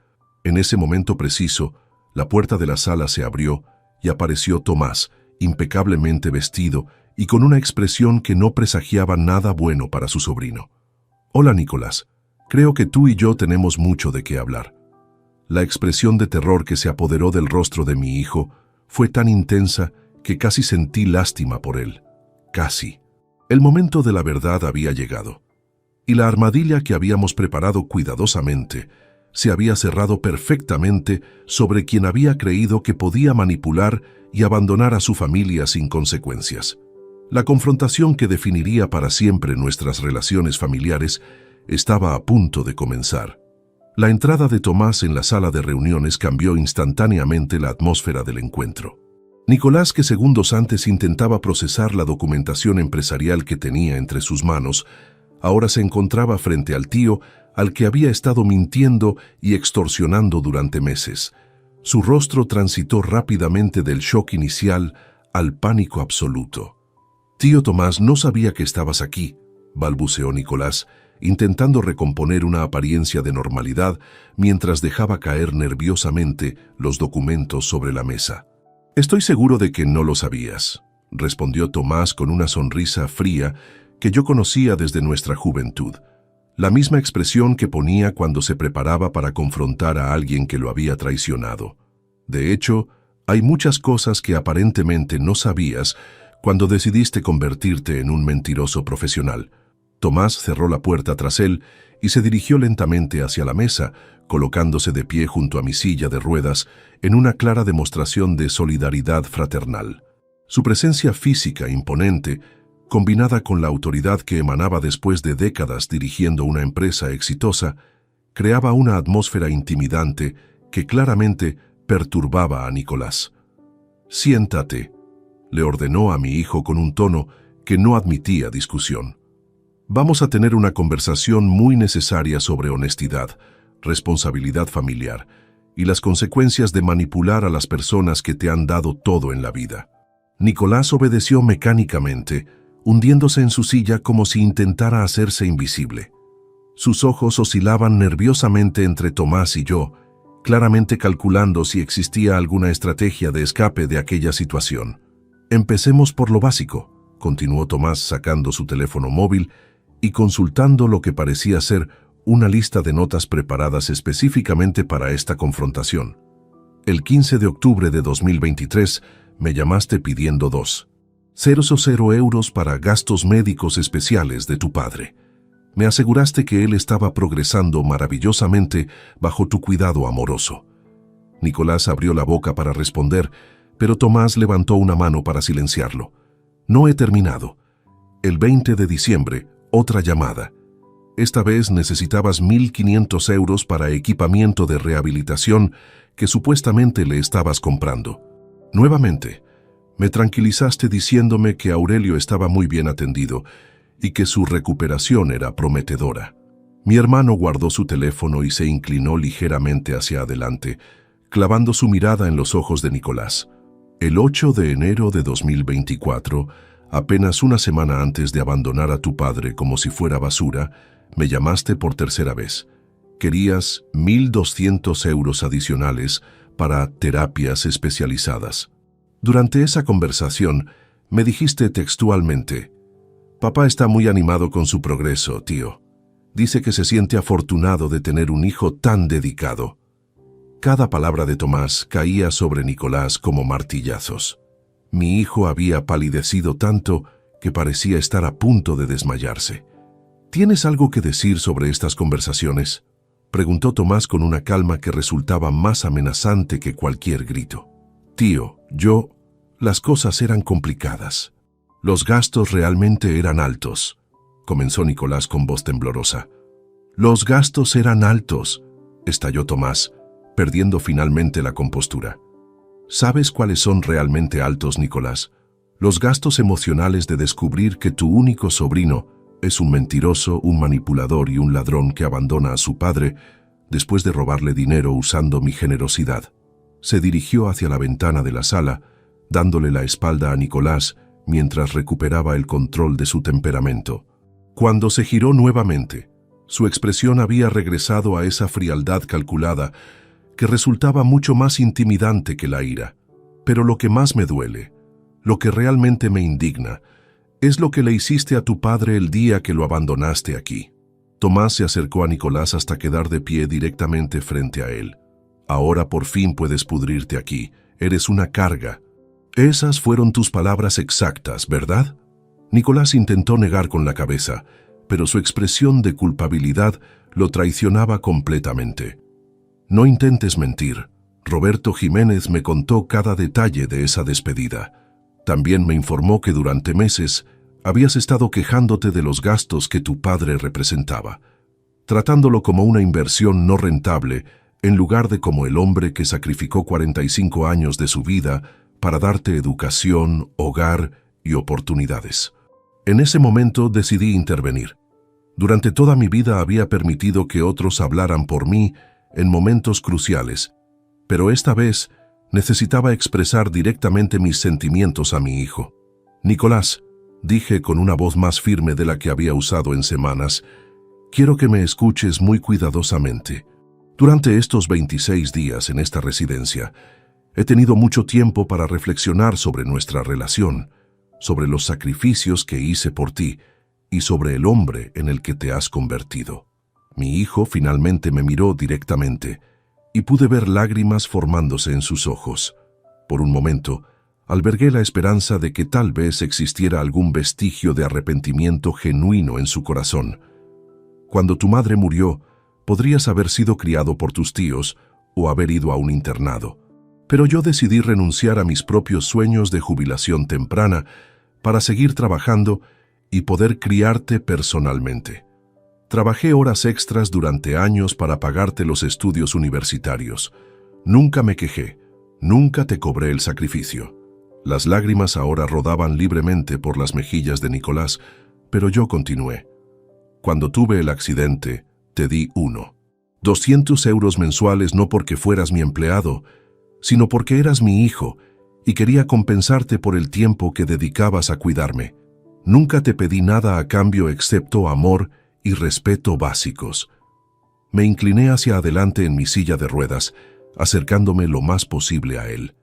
En ese momento preciso, la puerta de la sala se abrió y apareció Tomás, impecablemente vestido y con una expresión que no presagiaba nada bueno para su sobrino. Hola, Nicolás. Creo que tú y yo tenemos mucho de qué hablar. La expresión de terror que se apoderó del rostro de mi hijo fue tan intensa que casi sentí lástima por él. Casi. El momento de la verdad había llegado, y la armadilla que habíamos preparado cuidadosamente se había cerrado perfectamente sobre quien había creído que podía manipular y abandonar a su familia sin consecuencias. La confrontación que definiría para siempre nuestras relaciones familiares estaba a punto de comenzar. La entrada de Tomás en la sala de reuniones cambió instantáneamente la atmósfera del encuentro. Nicolás, que segundos antes intentaba procesar la documentación empresarial que tenía entre sus manos, ahora se encontraba frente al tío al que había estado mintiendo y extorsionando durante meses. Su rostro transitó rápidamente del shock inicial al pánico absoluto. «Tío Tomás, no sabía que estabas aquí», balbuceó Nicolás, intentando recomponer una apariencia de normalidad mientras dejaba caer nerviosamente los documentos sobre la mesa. «Estoy seguro de que no lo sabías», respondió Tomás con una sonrisa fría que yo conocía desde nuestra juventud, la misma expresión que ponía cuando se preparaba para confrontar a alguien que lo había traicionado. De hecho, hay muchas cosas que aparentemente no sabías cuando decidiste convertirte en un mentiroso profesional. Tomás cerró la puerta tras él y se dirigió lentamente hacia la mesa, colocándose de pie junto a mi silla de ruedas en una clara demostración de solidaridad fraternal. Su presencia física imponente, combinada con la autoridad que emanaba después de décadas dirigiendo una empresa exitosa, creaba una atmósfera intimidante que claramente perturbaba a Nicolás. «Siéntate», le ordenó a mi hijo con un tono que no admitía discusión. «Vamos a tener una conversación muy necesaria sobre honestidad, responsabilidad familiar y las consecuencias de manipular a las personas que te han dado todo en la vida». Nicolás obedeció mecánicamente, hundiéndose en su silla como si intentara hacerse invisible. Sus ojos oscilaban nerviosamente entre Tomás y yo, claramente calculando si existía alguna estrategia de escape de aquella situación. «Empecemos por lo básico», continuó Tomás sacando su teléfono móvil y consultando lo que parecía ser una lista de notas preparadas específicamente para esta confrontación. «El 15 de octubre de 2023 me llamaste pidiendo 200 euros para gastos médicos especiales de tu padre. Me aseguraste que él estaba progresando maravillosamente bajo tu cuidado amoroso». Nicolás abrió la boca para responder, pero Tomás levantó una mano para silenciarlo. «No he terminado. El 20 de diciembre, otra llamada. Esta vez necesitabas 1.500 euros para equipamiento de rehabilitación que supuestamente le estabas comprando. Nuevamente, me tranquilizaste diciéndome que Aurelio estaba muy bien atendido y que su recuperación era prometedora. Mi hermano guardó su teléfono y se inclinó ligeramente hacia adelante, clavando su mirada en los ojos de Nicolás. El 8 de enero de 2024, apenas una semana antes de abandonar a tu padre como si fuera basura, me llamaste por tercera vez. Querías 1.200 euros adicionales para terapias especializadas. Durante esa conversación, me dijiste textualmente: «Papá está muy animado con su progreso, tío. Dice que se siente afortunado de tener un hijo tan dedicado». Cada palabra de Tomás caía sobre Nicolás como martillazos. Mi hijo había palidecido tanto que parecía estar a punto de desmayarse. «¿Tienes algo que decir sobre estas conversaciones?», preguntó Tomás con una calma que resultaba más amenazante que cualquier grito. «Tío, las cosas eran complicadas. Los gastos realmente eran altos», comenzó Nicolás con voz temblorosa. «Los gastos eran altos», estalló Tomás, perdiendo finalmente la compostura. «¿Sabes cuáles son realmente altos, Nicolás? Los gastos emocionales de descubrir que tu único sobrino es un mentiroso, un manipulador y un ladrón que abandona a su padre después de robarle dinero usando mi generosidad». Se dirigió hacia la ventana de la sala, dándole la espalda a Nicolás mientras recuperaba el control de su temperamento. Cuando se giró nuevamente, su expresión había regresado a esa frialdad calculada que resultaba mucho más intimidante que la ira. «Pero lo que más me duele, lo que realmente me indigna, es lo que le hiciste a tu padre el día que lo abandonaste aquí». Tomás se acercó a Nicolás hasta quedar de pie directamente frente a él. «Ahora por fin puedes pudrirte aquí. Eres una carga». «Esas fueron tus palabras exactas, ¿verdad?». Nicolás intentó negar con la cabeza, pero su expresión de culpabilidad lo traicionaba completamente. «No intentes mentir. Roberto Jiménez me contó cada detalle de esa despedida. También me informó que durante meses habías estado quejándote de los gastos que tu padre representaba, tratándolo como una inversión no rentable en lugar de como el hombre que sacrificó 45 años de su vida para darte educación, hogar y oportunidades». En ese momento decidí intervenir. Durante toda mi vida había permitido que otros hablaran por mí en momentos cruciales, pero esta vez necesitaba expresar directamente mis sentimientos a mi hijo. «Nicolás», dije con una voz más firme de la que había usado en semanas, «quiero que me escuches muy cuidadosamente. Durante estos 26 días en esta residencia, he tenido mucho tiempo para reflexionar sobre nuestra relación, sobre los sacrificios que hice por ti y sobre el hombre en el que te has convertido». Mi hijo finalmente me miró directamente y pude ver lágrimas formándose en sus ojos. Por un momento, albergué la esperanza de que tal vez existiera algún vestigio de arrepentimiento genuino en su corazón. «Cuando tu madre murió, podrías haber sido criado por tus tíos o haber ido a un internado. Pero yo decidí renunciar a mis propios sueños de jubilación temprana para seguir trabajando y poder criarte personalmente. Trabajé horas extras durante años para pagarte los estudios universitarios. Nunca me quejé, nunca te cobré el sacrificio». Las lágrimas ahora rodaban libremente por las mejillas de Nicolás, pero yo continué. «Cuando tuve el accidente, te di 200 euros mensuales no porque fueras mi empleado, sino porque eras mi hijo y quería compensarte por el tiempo que dedicabas a cuidarme. Nunca te pedí nada a cambio excepto amor y respeto básicos». Me incliné hacia adelante en mi silla de ruedas, acercándome lo más posible a él.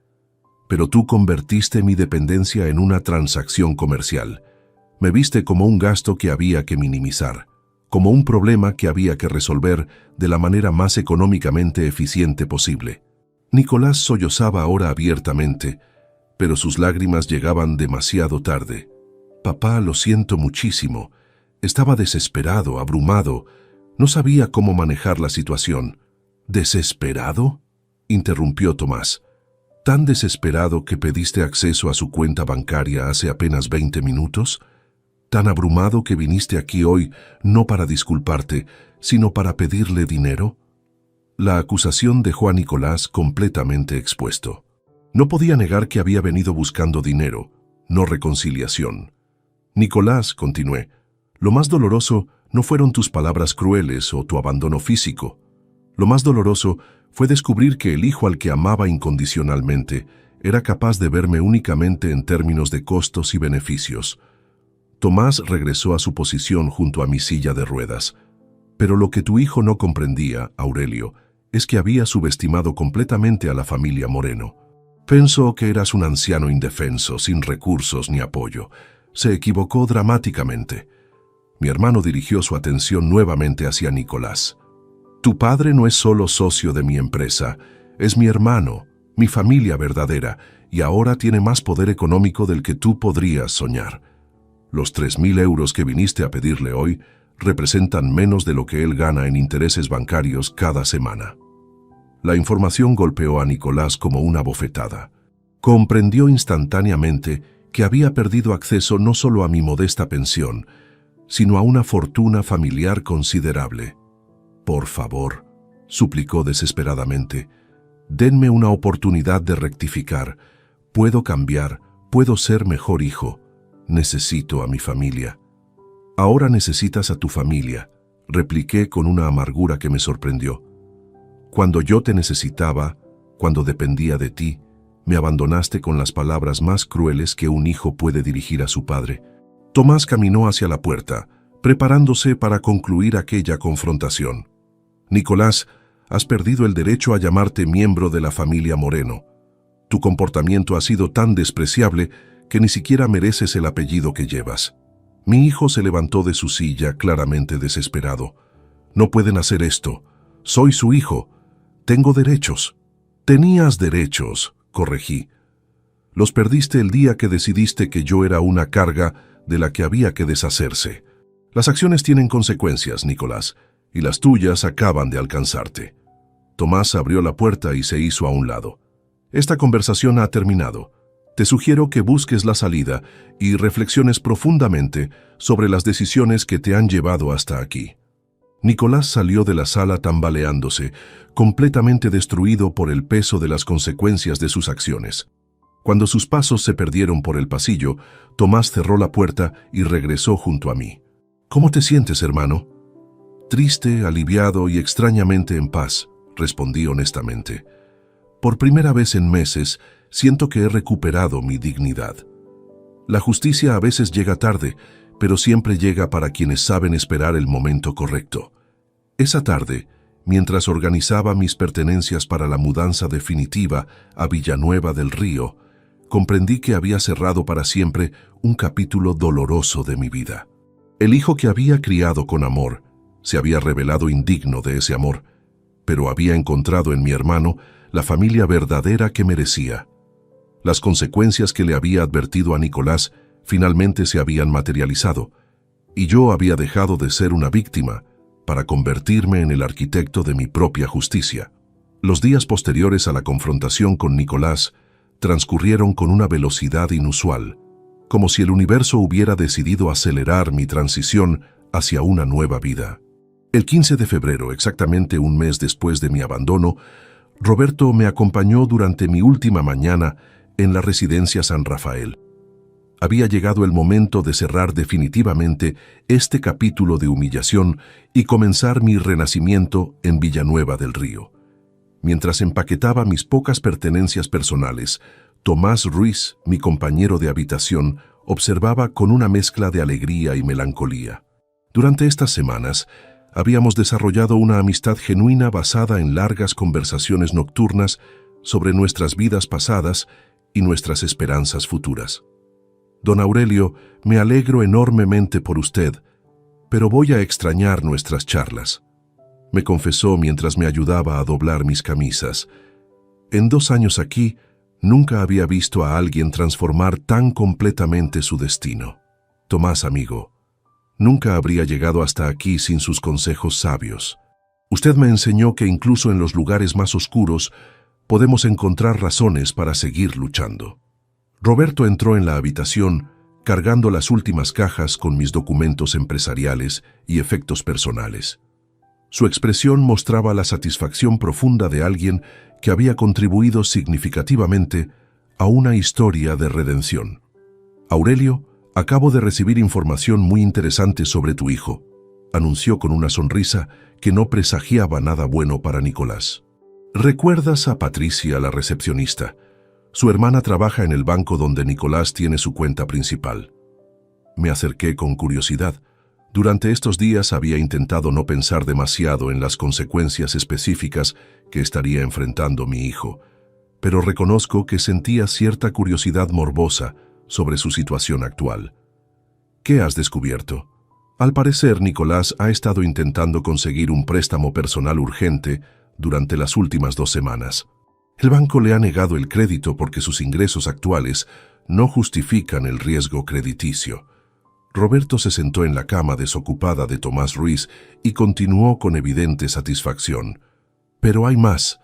«Pero tú convertiste mi dependencia en una transacción comercial. Me viste como un gasto que había que minimizar, como un problema que había que resolver de la manera más económicamente eficiente posible». Nicolás sollozaba ahora abiertamente, pero sus lágrimas llegaban demasiado tarde. «Papá, lo siento muchísimo». Estaba desesperado, abrumado. No sabía cómo manejar la situación. «¿Desesperado?», interrumpió Tomás. «¿Tan desesperado que pediste acceso a su cuenta bancaria hace apenas 20 minutos? ¿Tan abrumado que viniste aquí hoy no para disculparte, sino para pedirle dinero?». La acusación dejó a Nicolás completamente expuesto. No podía negar que había venido buscando dinero, no reconciliación. «Nicolás», continué, «lo más doloroso No fueron tus palabras crueles o tu abandono físico. Lo más doloroso fue descubrir que el hijo al que amaba incondicionalmente era capaz de verme únicamente en términos de costos y beneficios. Tomás regresó a su posición junto a mi silla de ruedas. Pero lo que tu hijo no comprendía, Aurelio, es que había subestimado completamente a la familia Moreno. Pensó que eras un anciano indefenso, sin recursos ni apoyo. Se equivocó dramáticamente. Mi hermano dirigió su atención nuevamente hacia Nicolás. Tu padre no es solo socio de mi empresa, es mi hermano, mi familia verdadera, y ahora tiene más poder económico del que tú podrías soñar. Los 3.000 euros que viniste a pedirle hoy representan menos de lo que él gana en intereses bancarios cada semana. La información golpeó a Nicolás como una bofetada. Comprendió instantáneamente que había perdido acceso no solo a mi modesta pensión, sino a una fortuna familiar considerable. Por favor, suplicó desesperadamente, denme una oportunidad de rectificar. Puedo cambiar, puedo ser mejor hijo. Necesito a mi familia. Ahora necesitas a tu familia, repliqué con una amargura que me sorprendió. Cuando yo te necesitaba, cuando dependía de ti, me abandonaste con las palabras más crueles que un hijo puede dirigir a su padre. Tomás caminó hacia la puerta, preparándose para concluir aquella confrontación. Nicolás, has perdido el derecho a llamarte miembro de la familia Moreno. Tu comportamiento ha sido tan despreciable que ni siquiera mereces el apellido que llevas. Mi hijo se levantó de su silla, claramente desesperado. No pueden hacer esto. Soy su hijo. Tengo derechos. Tenías derechos, corregí. Los perdiste el día que decidiste que yo era una carga de la que había que deshacerse. Las acciones tienen consecuencias, Nicolás, y las tuyas acaban de alcanzarte. Tomás abrió la puerta y se hizo a un lado. Esta conversación ha terminado. Te sugiero que busques la salida y reflexiones profundamente sobre las decisiones que te han llevado hasta aquí. Nicolás salió de la sala tambaleándose, completamente destruido por el peso de las consecuencias de sus acciones. Cuando sus pasos se perdieron por el pasillo, Tomás cerró la puerta y regresó junto a mí. ¿Cómo te sientes, hermano? Triste, aliviado y extrañamente en paz, respondí honestamente. Por primera vez en meses, siento que he recuperado mi dignidad. La justicia a veces llega tarde, pero siempre llega para quienes saben esperar el momento correcto. Esa tarde, mientras organizaba mis pertenencias para la mudanza definitiva a Villanueva del Río, comprendí que había cerrado para siempre un capítulo doloroso de mi vida. El hijo que había criado con amor se había revelado indigno de ese amor, pero había encontrado en mi hermano la familia verdadera que merecía. Las consecuencias que le había advertido a Nicolás finalmente se habían materializado, y yo había dejado de ser una víctima para convertirme en el arquitecto de mi propia justicia. Los días posteriores a la confrontación con Nicolás transcurrieron con una velocidad inusual, como si el universo hubiera decidido acelerar mi transición hacia una nueva vida. El 15 de febrero, exactamente un mes después de mi abandono, Roberto me acompañó durante mi última mañana en la residencia San Rafael. Había llegado el momento de cerrar definitivamente este capítulo de humillación y comenzar mi renacimiento en Villanueva del Río. Mientras empaquetaba mis pocas pertenencias personales, Tomás Ruiz, mi compañero de habitación, observaba con una mezcla de alegría y melancolía. Durante estas semanas, habíamos desarrollado una amistad genuina basada en largas conversaciones nocturnas sobre nuestras vidas pasadas y nuestras esperanzas futuras. Don Aurelio, me alegro enormemente por usted, pero voy a extrañar nuestras charlas, me confesó mientras me ayudaba a doblar mis camisas. En 2 años aquí, nunca había visto a alguien transformar tan completamente su destino. Tomás, amigo, nunca habría llegado hasta aquí sin sus consejos sabios. Usted me enseñó que incluso en los lugares más oscuros podemos encontrar razones para seguir luchando. Roberto entró en la habitación cargando las últimas cajas con mis documentos empresariales y efectos personales. Su expresión mostraba la satisfacción profunda de alguien que había contribuido significativamente a una historia de redención. Aurelio, acabo de recibir información muy interesante sobre tu hijo. anunció con una sonrisa que no presagiaba nada bueno para Nicolás. ¿Recuerdas a Patricia, la recepcionista? Su hermana trabaja en el banco donde Nicolás tiene su cuenta principal. Me acerqué con curiosidad. Durante estos días había intentado no pensar demasiado en las consecuencias específicas que estaría enfrentando mi hijo, pero reconozco que sentía cierta curiosidad morbosa sobre su situación actual. ¿Qué has descubierto? Al parecer, Nicolás ha estado intentando conseguir un préstamo personal urgente durante las últimas 2 semanas. El banco le ha negado el crédito porque sus ingresos actuales no justifican el riesgo crediticio. Roberto se sentó en la cama desocupada de Tomás Ruiz y continuó con evidente satisfacción. Pero hay más.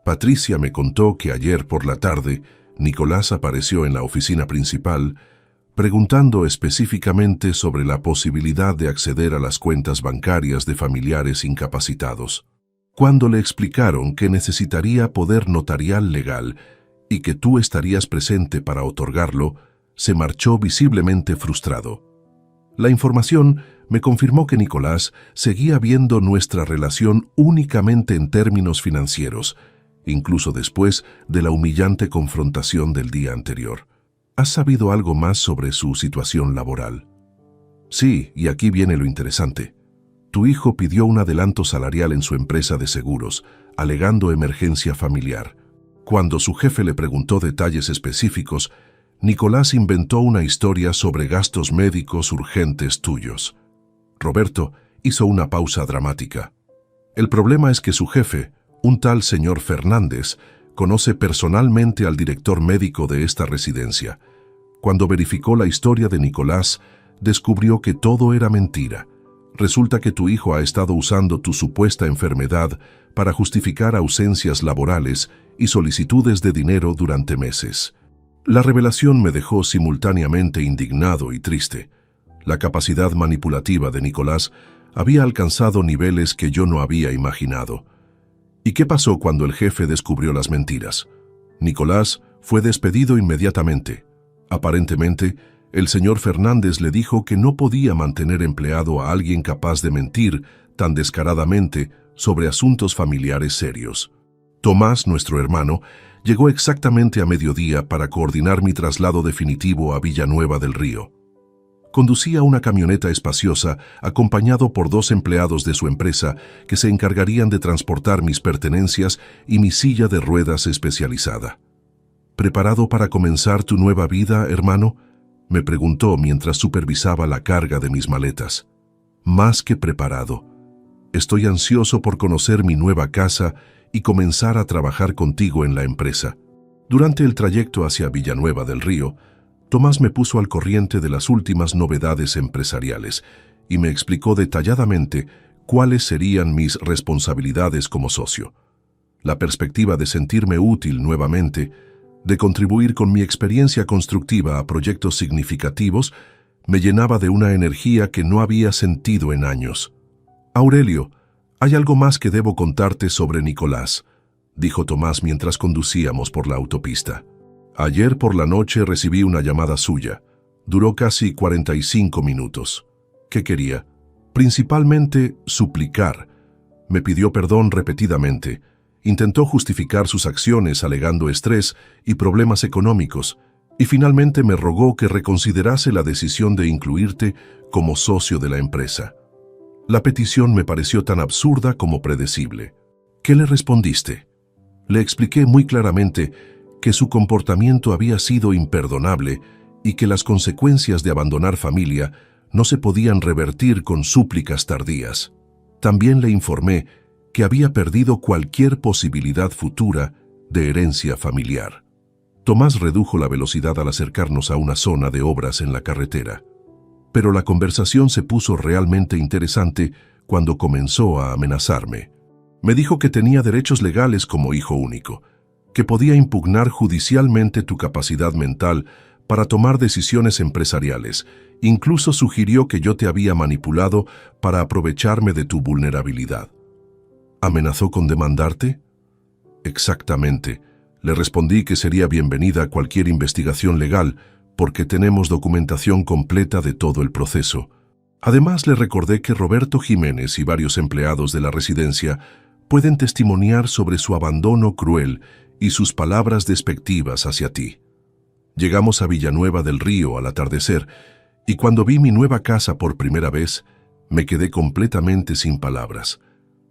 Patricia me contó que ayer por la tarde Nicolás apareció en la oficina principal preguntando específicamente sobre la posibilidad de acceder a las cuentas bancarias de familiares incapacitados. Cuando le explicaron que necesitaría poder notarial legal y que tú estarías presente para otorgarlo, se marchó visiblemente frustrado. La información me confirmó que Nicolás seguía viendo nuestra relación únicamente en términos financieros, incluso después de la humillante confrontación del día anterior. ¿Has sabido algo más sobre su situación laboral? Sí, y aquí viene lo interesante. Tu hijo pidió un adelanto salarial en su empresa de seguros, alegando emergencia familiar. Cuando su jefe le preguntó detalles específicos, Nicolás inventó una historia sobre gastos médicos urgentes tuyos. Roberto hizo una pausa dramática. El problema es que su jefe, un tal señor Fernández, conoce personalmente al director médico de esta residencia. Cuando verificó la historia de Nicolás, descubrió que todo era mentira. Resulta que tu hijo ha estado usando tu supuesta enfermedad para justificar ausencias laborales y solicitudes de dinero durante meses. La revelación me dejó simultáneamente indignado y triste. La capacidad manipulativa de Nicolás había alcanzado niveles que yo no había imaginado. ¿Y qué pasó cuando el jefe descubrió las mentiras? Nicolás fue despedido inmediatamente. Aparentemente, el señor Fernández le dijo que no podía mantener empleado a alguien capaz de mentir tan descaradamente sobre asuntos familiares serios. Tomás, nuestro hermano, llegó exactamente a mediodía para coordinar mi traslado definitivo a Villanueva del Río. Conducía una camioneta espaciosa acompañado por 2 empleados de su empresa que se encargarían de transportar mis pertenencias y mi silla de ruedas especializada. ¿Preparado para comenzar tu nueva vida, hermano?, me preguntó mientras supervisaba la carga de mis maletas. Más que preparado. Estoy ansioso por conocer mi nueva casa y comenzar a trabajar contigo en la empresa. Durante el trayecto hacia Villanueva del Río, Tomás me puso al corriente de las últimas novedades empresariales y me explicó detalladamente cuáles serían mis responsabilidades como socio. La perspectiva de sentirme útil nuevamente, de contribuir con mi experiencia constructiva a proyectos significativos, me llenaba de una energía que no había sentido en años. Aurelio, hay algo más que debo contarte sobre Nicolás, dijo Tomás mientras conducíamos por la autopista. Ayer por la noche recibí una llamada suya. Duró casi 45 minutos. ¿Qué quería? Principalmente suplicar. Me pidió perdón repetidamente. Intentó justificar sus acciones alegando estrés y problemas económicos, y finalmente me rogó que reconsiderase la decisión de incluirte como socio de la empresa. La petición me pareció tan absurda como predecible. ¿Qué le respondiste? Le expliqué muy claramente que su comportamiento había sido imperdonable y que las consecuencias de abandonar familia no se podían revertir con súplicas tardías. También le informé que había perdido cualquier posibilidad futura de herencia familiar. Tomás redujo la velocidad al acercarnos a una zona de obras en la carretera. Pero la conversación se puso realmente interesante cuando comenzó a amenazarme. Me dijo que tenía derechos legales como hijo único, que podía impugnar judicialmente tu capacidad mental para tomar decisiones empresariales. Incluso sugirió que yo te había manipulado para aprovecharme de tu vulnerabilidad. ¿Amenazó con demandarte? Exactamente. Le respondí que sería bienvenida a cualquier investigación legal porque tenemos documentación completa de todo el proceso. Además, le recordé que Roberto Jiménez y varios empleados de la residencia pueden testimoniar sobre su abandono cruel y sus palabras despectivas hacia ti. Llegamos a Villanueva del Río al atardecer, y cuando vi mi nueva casa por primera vez, me quedé completamente sin palabras.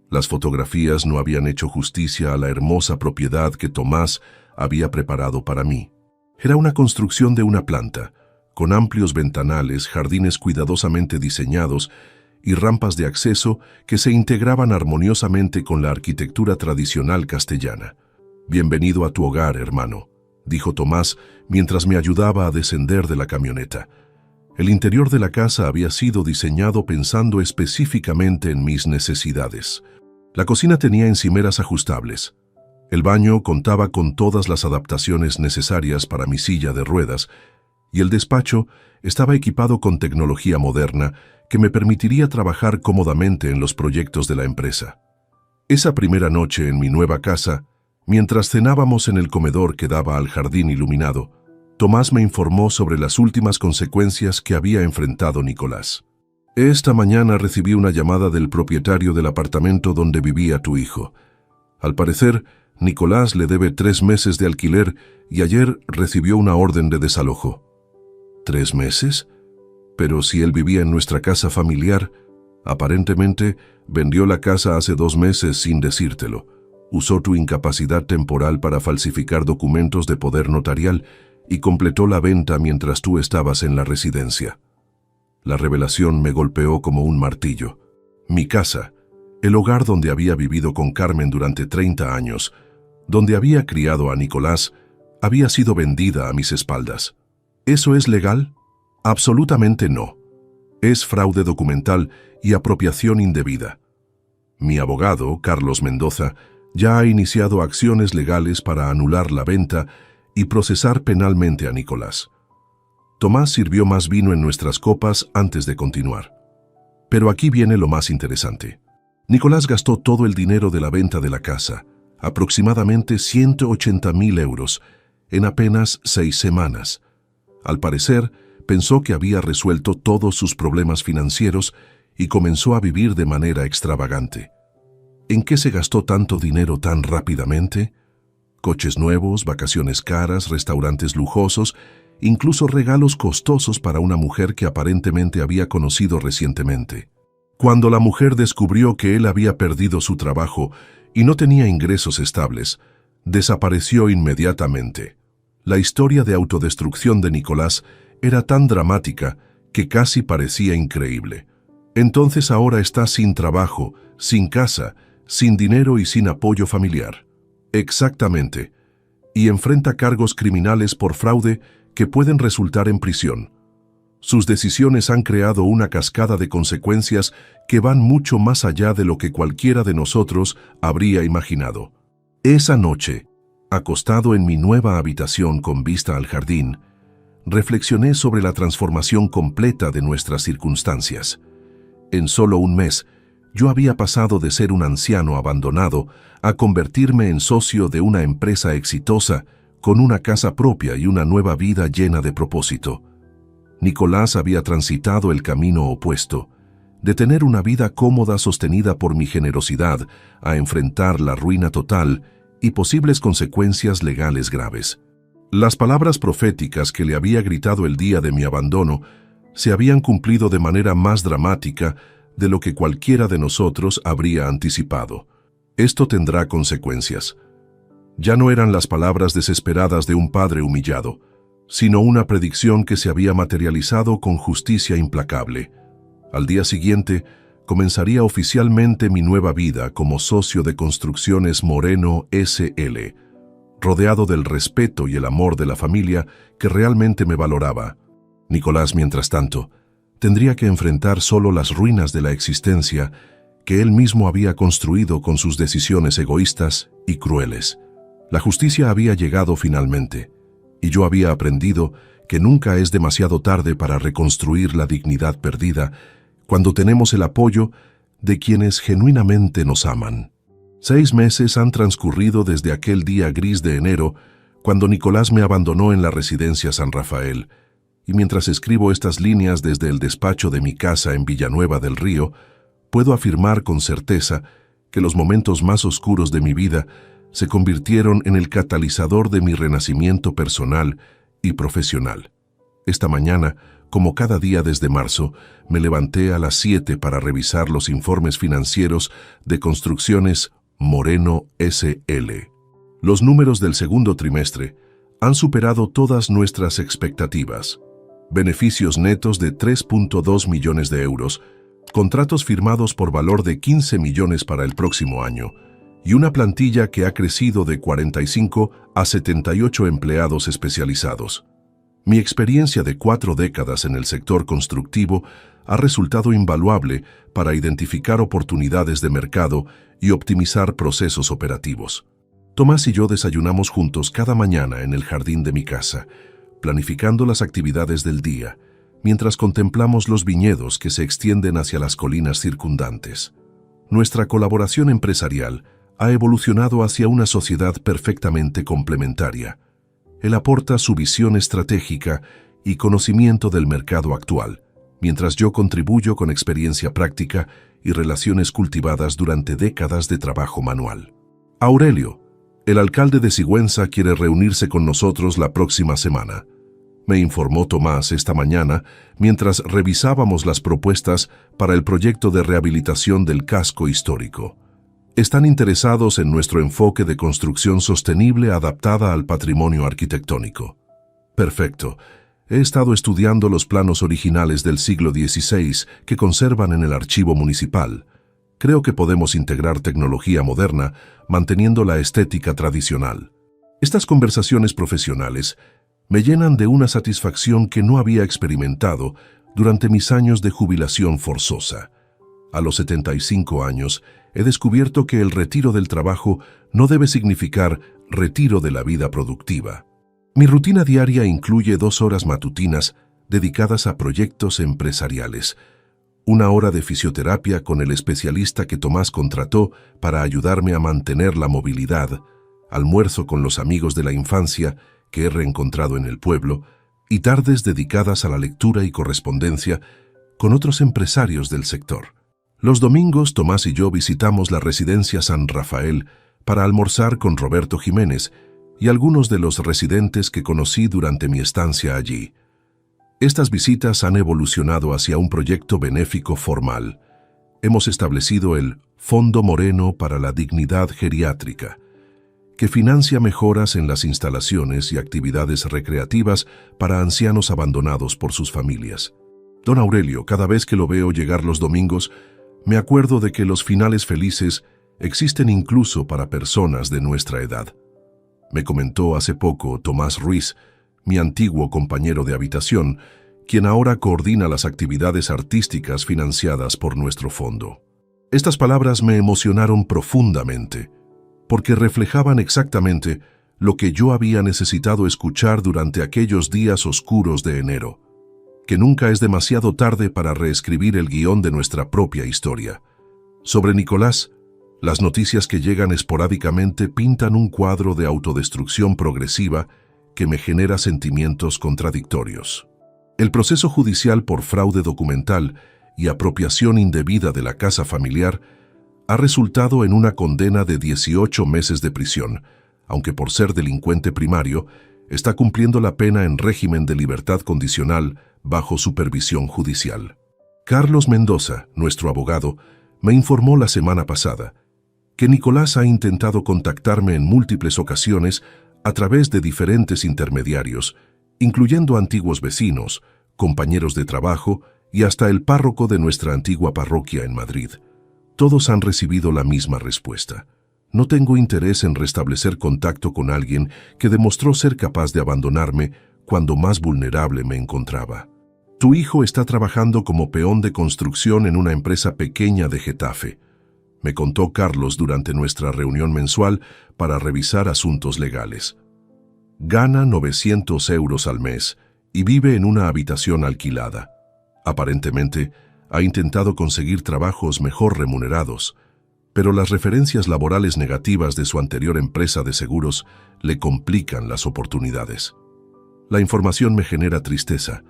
Las fotografías no habían hecho justicia a la hermosa propiedad que Tomás había preparado para mí. Era una construcción de una planta, con amplios ventanales, jardines cuidadosamente diseñados y rampas de acceso que se integraban armoniosamente con la arquitectura tradicional castellana. «Bienvenido a tu hogar, hermano», dijo Tomás mientras me ayudaba a descender de la camioneta. El interior de la casa había sido diseñado pensando específicamente en mis necesidades. La cocina tenía encimeras ajustables. El baño contaba con todas las adaptaciones necesarias para mi silla de ruedas, y el despacho estaba equipado con tecnología moderna que me permitiría trabajar cómodamente en los proyectos de la empresa. Esa primera noche en mi nueva casa, mientras cenábamos en el comedor que daba al jardín iluminado, Tomás me informó sobre las últimas consecuencias que había enfrentado Nicolás. «Esta mañana recibí una llamada del propietario del apartamento donde vivía tu hijo. Al parecer, Nicolás le debe 3 meses de alquiler y ayer recibió una orden de desalojo». ¿3 meses? Pero si él vivía en nuestra casa familiar, aparentemente vendió la casa hace 2 meses sin decírtelo. Usó tu incapacidad temporal para falsificar documentos de poder notarial y completó la venta mientras tú estabas en la residencia. La revelación me golpeó como un martillo. Mi casa, el hogar donde había vivido con Carmen durante 30 años, donde había criado a Nicolás, había sido vendida a mis espaldas. ¿Eso es legal? Absolutamente no. Es fraude documental y apropiación indebida. Mi abogado, Carlos Mendoza, ya ha iniciado acciones legales para anular la venta y procesar penalmente a Nicolás. Tomás sirvió más vino en nuestras copas antes de continuar. Pero aquí viene lo más interesante. Nicolás gastó todo el dinero de la venta de la casa, aproximadamente 180.000 euros, en apenas 6 semanas. Al parecer, pensó que había resuelto todos sus problemas financieros y comenzó a vivir de manera extravagante. ¿En qué se gastó tanto dinero tan rápidamente? Coches nuevos, vacaciones caras, restaurantes lujosos, incluso regalos costosos para una mujer que aparentemente había conocido recientemente. Cuando la mujer descubrió que él había perdido su trabajo y no tenía ingresos estables, desapareció inmediatamente. La historia de autodestrucción de Nicolás era tan dramática que casi parecía increíble. Entonces ahora está sin trabajo, sin casa, sin dinero y sin apoyo familiar. Exactamente. Y enfrenta cargos criminales por fraude que pueden resultar en prisión. Sus decisiones han creado una cascada de consecuencias que van mucho más allá de lo que cualquiera de nosotros habría imaginado. Esa noche, acostado en mi nueva habitación con vista al jardín, reflexioné sobre la transformación completa de nuestras circunstancias. En solo un mes, yo había pasado de ser un anciano abandonado a convertirme en socio de una empresa exitosa, con una casa propia y una nueva vida llena de propósito. Nicolás había transitado el camino opuesto, de tener una vida cómoda sostenida por mi generosidad, a enfrentar la ruina total y posibles consecuencias legales graves. Las palabras proféticas que le había gritado el día de mi abandono se habían cumplido de manera más dramática de lo que cualquiera de nosotros habría anticipado. Esto tendrá consecuencias. Ya no eran las palabras desesperadas de un padre humillado, sino una predicción que se había materializado con justicia implacable. Al día siguiente, comenzaría oficialmente mi nueva vida como socio de Construcciones Moreno S.L., rodeado del respeto y el amor de la familia que realmente me valoraba. Nicolás, mientras tanto, tendría que enfrentar solo las ruinas de la existencia que él mismo había construido con sus decisiones egoístas y crueles. La justicia había llegado finalmente, y yo había aprendido que nunca es demasiado tarde para reconstruir la dignidad perdida cuando tenemos el apoyo de quienes genuinamente nos aman. 6 meses han transcurrido desde aquel día gris de enero, cuando Nicolás me abandonó en la residencia San Rafael, y mientras escribo estas líneas desde el despacho de mi casa en Villanueva del Río, puedo afirmar con certeza que los momentos más oscuros de mi vida se convirtieron en el catalizador de mi renacimiento personal y profesional. Esta mañana, como cada día desde marzo, me levanté a las 7 para revisar los informes financieros de Construcciones Moreno S.L. Los números del segundo trimestre han superado todas nuestras expectativas. Beneficios netos de 3.2 millones de euros, contratos firmados por valor de 15 millones para el próximo año, y una plantilla que ha crecido de 45 a 78 empleados especializados. Mi experiencia de 4 décadas en el sector constructivo ha resultado invaluable para identificar oportunidades de mercado y optimizar procesos operativos. Tomás y yo desayunamos juntos cada mañana en el jardín de mi casa, planificando las actividades del día, mientras contemplamos los viñedos que se extienden hacia las colinas circundantes. Nuestra colaboración empresarial ha evolucionado hacia una sociedad perfectamente complementaria. Él aporta su visión estratégica y conocimiento del mercado actual, mientras yo contribuyo con experiencia práctica y relaciones cultivadas durante décadas de trabajo manual. Aurelio, el alcalde de Sigüenza, quiere reunirse con nosotros la próxima semana, me informó Tomás esta mañana mientras revisábamos las propuestas para el proyecto de rehabilitación del casco histórico. Están interesados en nuestro enfoque de construcción sostenible adaptada al patrimonio arquitectónico. Perfecto. He estado estudiando los planos originales del siglo XVI que conservan en el archivo municipal. Creo que podemos integrar tecnología moderna manteniendo la estética tradicional. Estas conversaciones profesionales me llenan de una satisfacción que no había experimentado durante mis años de jubilación forzosa. A los 75 años, he descubierto que el retiro del trabajo no debe significar retiro de la vida productiva. Mi rutina diaria incluye 2 horas matutinas dedicadas a proyectos empresariales, 1 hora de fisioterapia con el especialista que Tomás contrató para ayudarme a mantener la movilidad, almuerzo con los amigos de la infancia que he reencontrado en el pueblo, y tardes dedicadas a la lectura y correspondencia con otros empresarios del sector. Los domingos, Tomás y yo visitamos la residencia San Rafael para almorzar con Roberto Jiménez y algunos de los residentes que conocí durante mi estancia allí. Estas visitas han evolucionado hacia un proyecto benéfico formal. Hemos establecido el Fondo Moreno para la Dignidad Geriátrica, que financia mejoras en las instalaciones y actividades recreativas para ancianos abandonados por sus familias. Don Aurelio, cada vez que lo veo llegar los domingos, me acuerdo de que los finales felices existen incluso para personas de nuestra edad. Me comentó hace poco Tomás Ruiz, mi antiguo compañero de habitación, quien ahora coordina las actividades artísticas financiadas por nuestro fondo. Estas palabras me emocionaron profundamente, porque reflejaban exactamente lo que yo había necesitado escuchar durante aquellos días oscuros de enero, que nunca es demasiado tarde para reescribir el guión de nuestra propia historia. Sobre Nicolás, las noticias que llegan esporádicamente pintan un cuadro de autodestrucción progresiva que me genera sentimientos contradictorios. El proceso judicial por fraude documental y apropiación indebida de la casa familiar ha resultado en una condena de 18 meses de prisión, aunque por ser delincuente primario, está cumpliendo la pena en régimen de libertad condicional bajo supervisión judicial. Carlos Mendoza, nuestro abogado, me informó la semana pasada que Nicolás ha intentado contactarme en múltiples ocasiones a través de diferentes intermediarios, incluyendo antiguos vecinos, compañeros de trabajo y hasta el párroco de nuestra antigua parroquia en Madrid. Todos han recibido la misma respuesta. No tengo interés en restablecer contacto con alguien que demostró ser capaz de abandonarme cuando más vulnerable me encontraba. Tu hijo está trabajando como peón de construcción en una empresa pequeña de Getafe, me contó Carlos durante nuestra reunión mensual para revisar asuntos legales. Gana 900 euros al mes y vive en una habitación alquilada. Aparentemente, ha intentado conseguir trabajos mejor remunerados, pero las referencias laborales negativas de su anterior empresa de seguros le complican las oportunidades. La información me genera tristeza,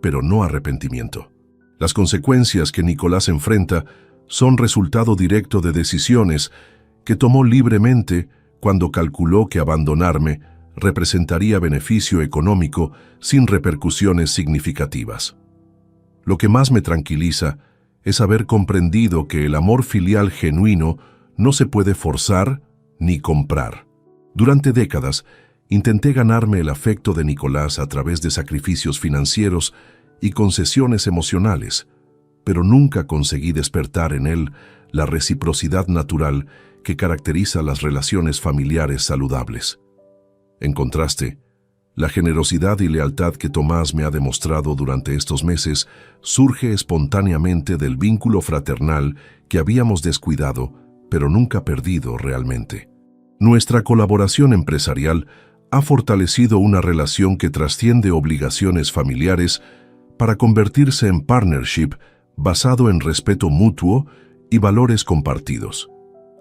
pero no arrepentimiento. Las consecuencias que Nicolás enfrenta son resultado directo de decisiones que tomó libremente cuando calculó que abandonarme representaría beneficio económico sin repercusiones significativas. Lo que más me tranquiliza es haber comprendido que el amor filial genuino no se puede forzar ni comprar. Durante décadas, intenté ganarme el afecto de Nicolás a través de sacrificios financieros y concesiones emocionales, pero nunca conseguí despertar en él la reciprocidad natural que caracteriza las relaciones familiares saludables. En contraste, la generosidad y lealtad que Tomás me ha demostrado durante estos meses surge espontáneamente del vínculo fraternal que habíamos descuidado, pero nunca perdido realmente. Nuestra colaboración empresarial ha fortalecido una relación que trasciende obligaciones familiares para convertirse en partnership basado en respeto mutuo y valores compartidos.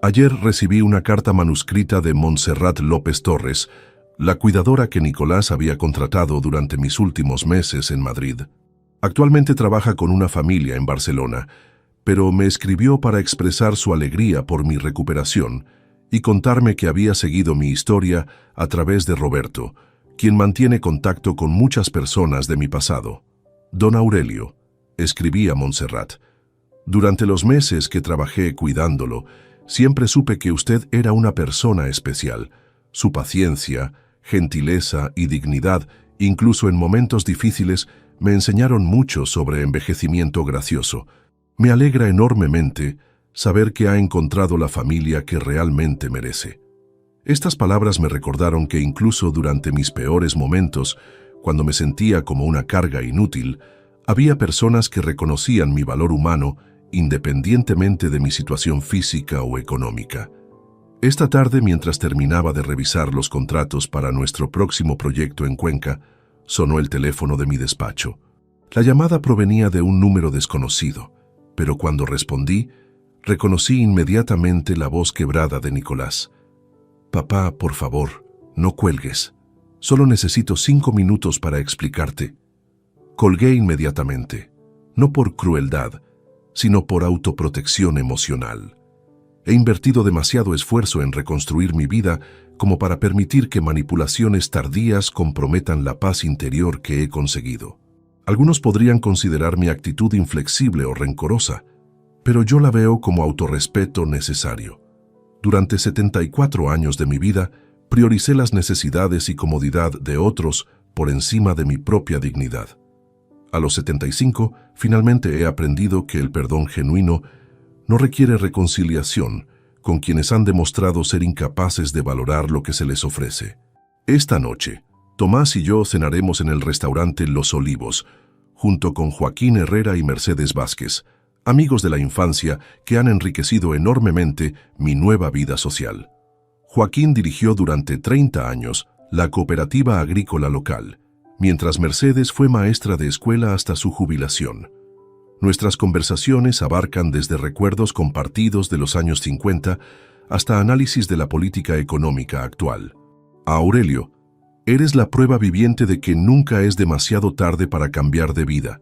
Ayer recibí una carta manuscrita de Montserrat López Torres, la cuidadora que Nicolás había contratado durante mis últimos meses en Madrid. Actualmente trabaja con una familia en Barcelona, pero me escribió para expresar su alegría por mi recuperación y contarme que había seguido mi historia a través de Roberto, quien mantiene contacto con muchas personas de mi pasado. Don Aurelio, escribía Montserrat, durante los meses que trabajé cuidándolo, siempre supe que usted era una persona especial. Su paciencia, gentileza y dignidad, incluso en momentos difíciles, me enseñaron mucho sobre envejecimiento gracioso. Me alegra enormemente saber que ha encontrado la familia que realmente merece. Estas palabras me recordaron que incluso durante mis peores momentos, cuando me sentía como una carga inútil, había personas que reconocían mi valor humano independientemente de mi situación física o económica. Esta tarde, mientras terminaba de revisar los contratos para nuestro próximo proyecto en Cuenca, sonó el teléfono de mi despacho. La llamada provenía de un número desconocido, pero cuando respondí, reconocí inmediatamente la voz quebrada de Nicolás. «Papá, por favor, no cuelgues. Solo necesito 5 minutos para explicarte». Colgué inmediatamente, no por crueldad, sino por autoprotección emocional. He invertido demasiado esfuerzo en reconstruir mi vida como para permitir que manipulaciones tardías comprometan la paz interior que he conseguido. Algunos podrían considerar mi actitud inflexible o rencorosa, pero yo la veo como autorrespeto necesario. Durante 74 años de mi vida, prioricé las necesidades y comodidad de otros por encima de mi propia dignidad. A los 75, finalmente he aprendido que el perdón genuino no requiere reconciliación con quienes han demostrado ser incapaces de valorar lo que se les ofrece. Esta noche, Tomás y yo cenaremos en el restaurante Los Olivos, junto con Joaquín Herrera y Mercedes Vázquez, amigos de la infancia que han enriquecido enormemente mi nueva vida social. Joaquín dirigió durante 30 años la cooperativa agrícola local, mientras Mercedes fue maestra de escuela hasta su jubilación. Nuestras conversaciones abarcan desde recuerdos compartidos de los años 50 hasta análisis de la política económica actual. Aurelio, eres la prueba viviente de que nunca es demasiado tarde para cambiar de vida,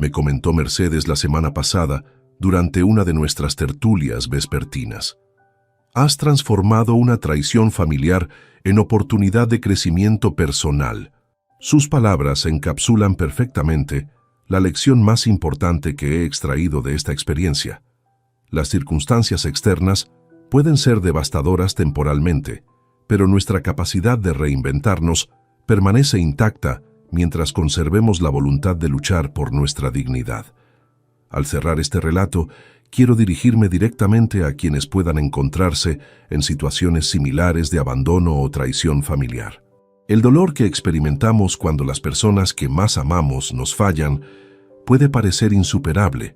me comentó Mercedes la semana pasada durante una de nuestras tertulias vespertinas. Has transformado una traición familiar en oportunidad de crecimiento personal. Sus palabras encapsulan perfectamente la lección más importante que he extraído de esta experiencia. Las circunstancias externas pueden ser devastadoras temporalmente, pero nuestra capacidad de reinventarnos permanece intacta mientras conservemos la voluntad de luchar por nuestra dignidad. Al cerrar este relato, quiero dirigirme directamente a quienes puedan encontrarse en situaciones similares de abandono o traición familiar. El dolor que experimentamos cuando las personas que más amamos nos fallan puede parecer insuperable,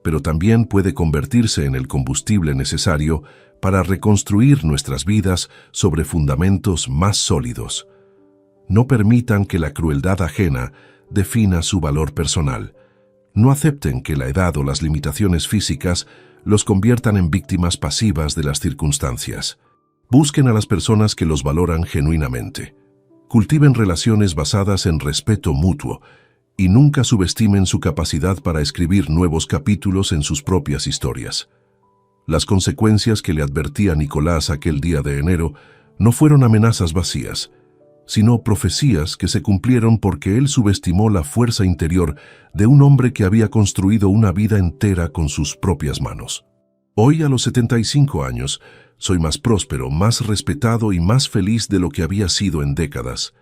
pero también puede convertirse en el combustible necesario para reconstruir nuestras vidas sobre fundamentos más sólidos. No permitan que la crueldad ajena defina su valor personal. No acepten que la edad o las limitaciones físicas los conviertan en víctimas pasivas de las circunstancias. Busquen a las personas que los valoran genuinamente. Cultiven relaciones basadas en respeto mutuo Y nunca subestimen su capacidad para escribir nuevos capítulos en sus propias historias. Las consecuencias que le advertía Nicolás aquel día de enero no fueron amenazas vacías, sino profecías que se cumplieron porque él subestimó la fuerza interior de un hombre que había construido una vida entera con sus propias manos. Hoy, a los 75 años, soy más próspero, más respetado y más feliz de lo que había sido en décadas.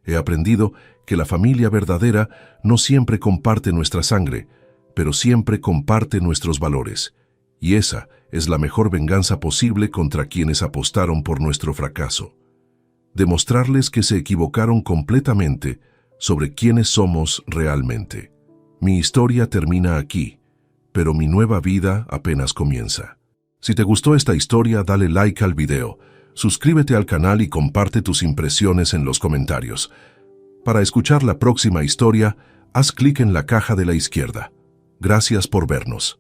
He aprendido que la familia verdadera no siempre comparte nuestra sangre, pero siempre comparte nuestros valores. Y esa es la mejor venganza posible contra quienes apostaron por nuestro fracaso. Demostrarles que se equivocaron completamente sobre quiénes somos realmente. Mi historia termina aquí, pero mi nueva vida apenas comienza. Si te gustó esta historia, dale like al video, suscríbete al canal y comparte tus impresiones en los comentarios. Para escuchar la próxima historia, haz clic en la caja de la izquierda. Gracias por vernos.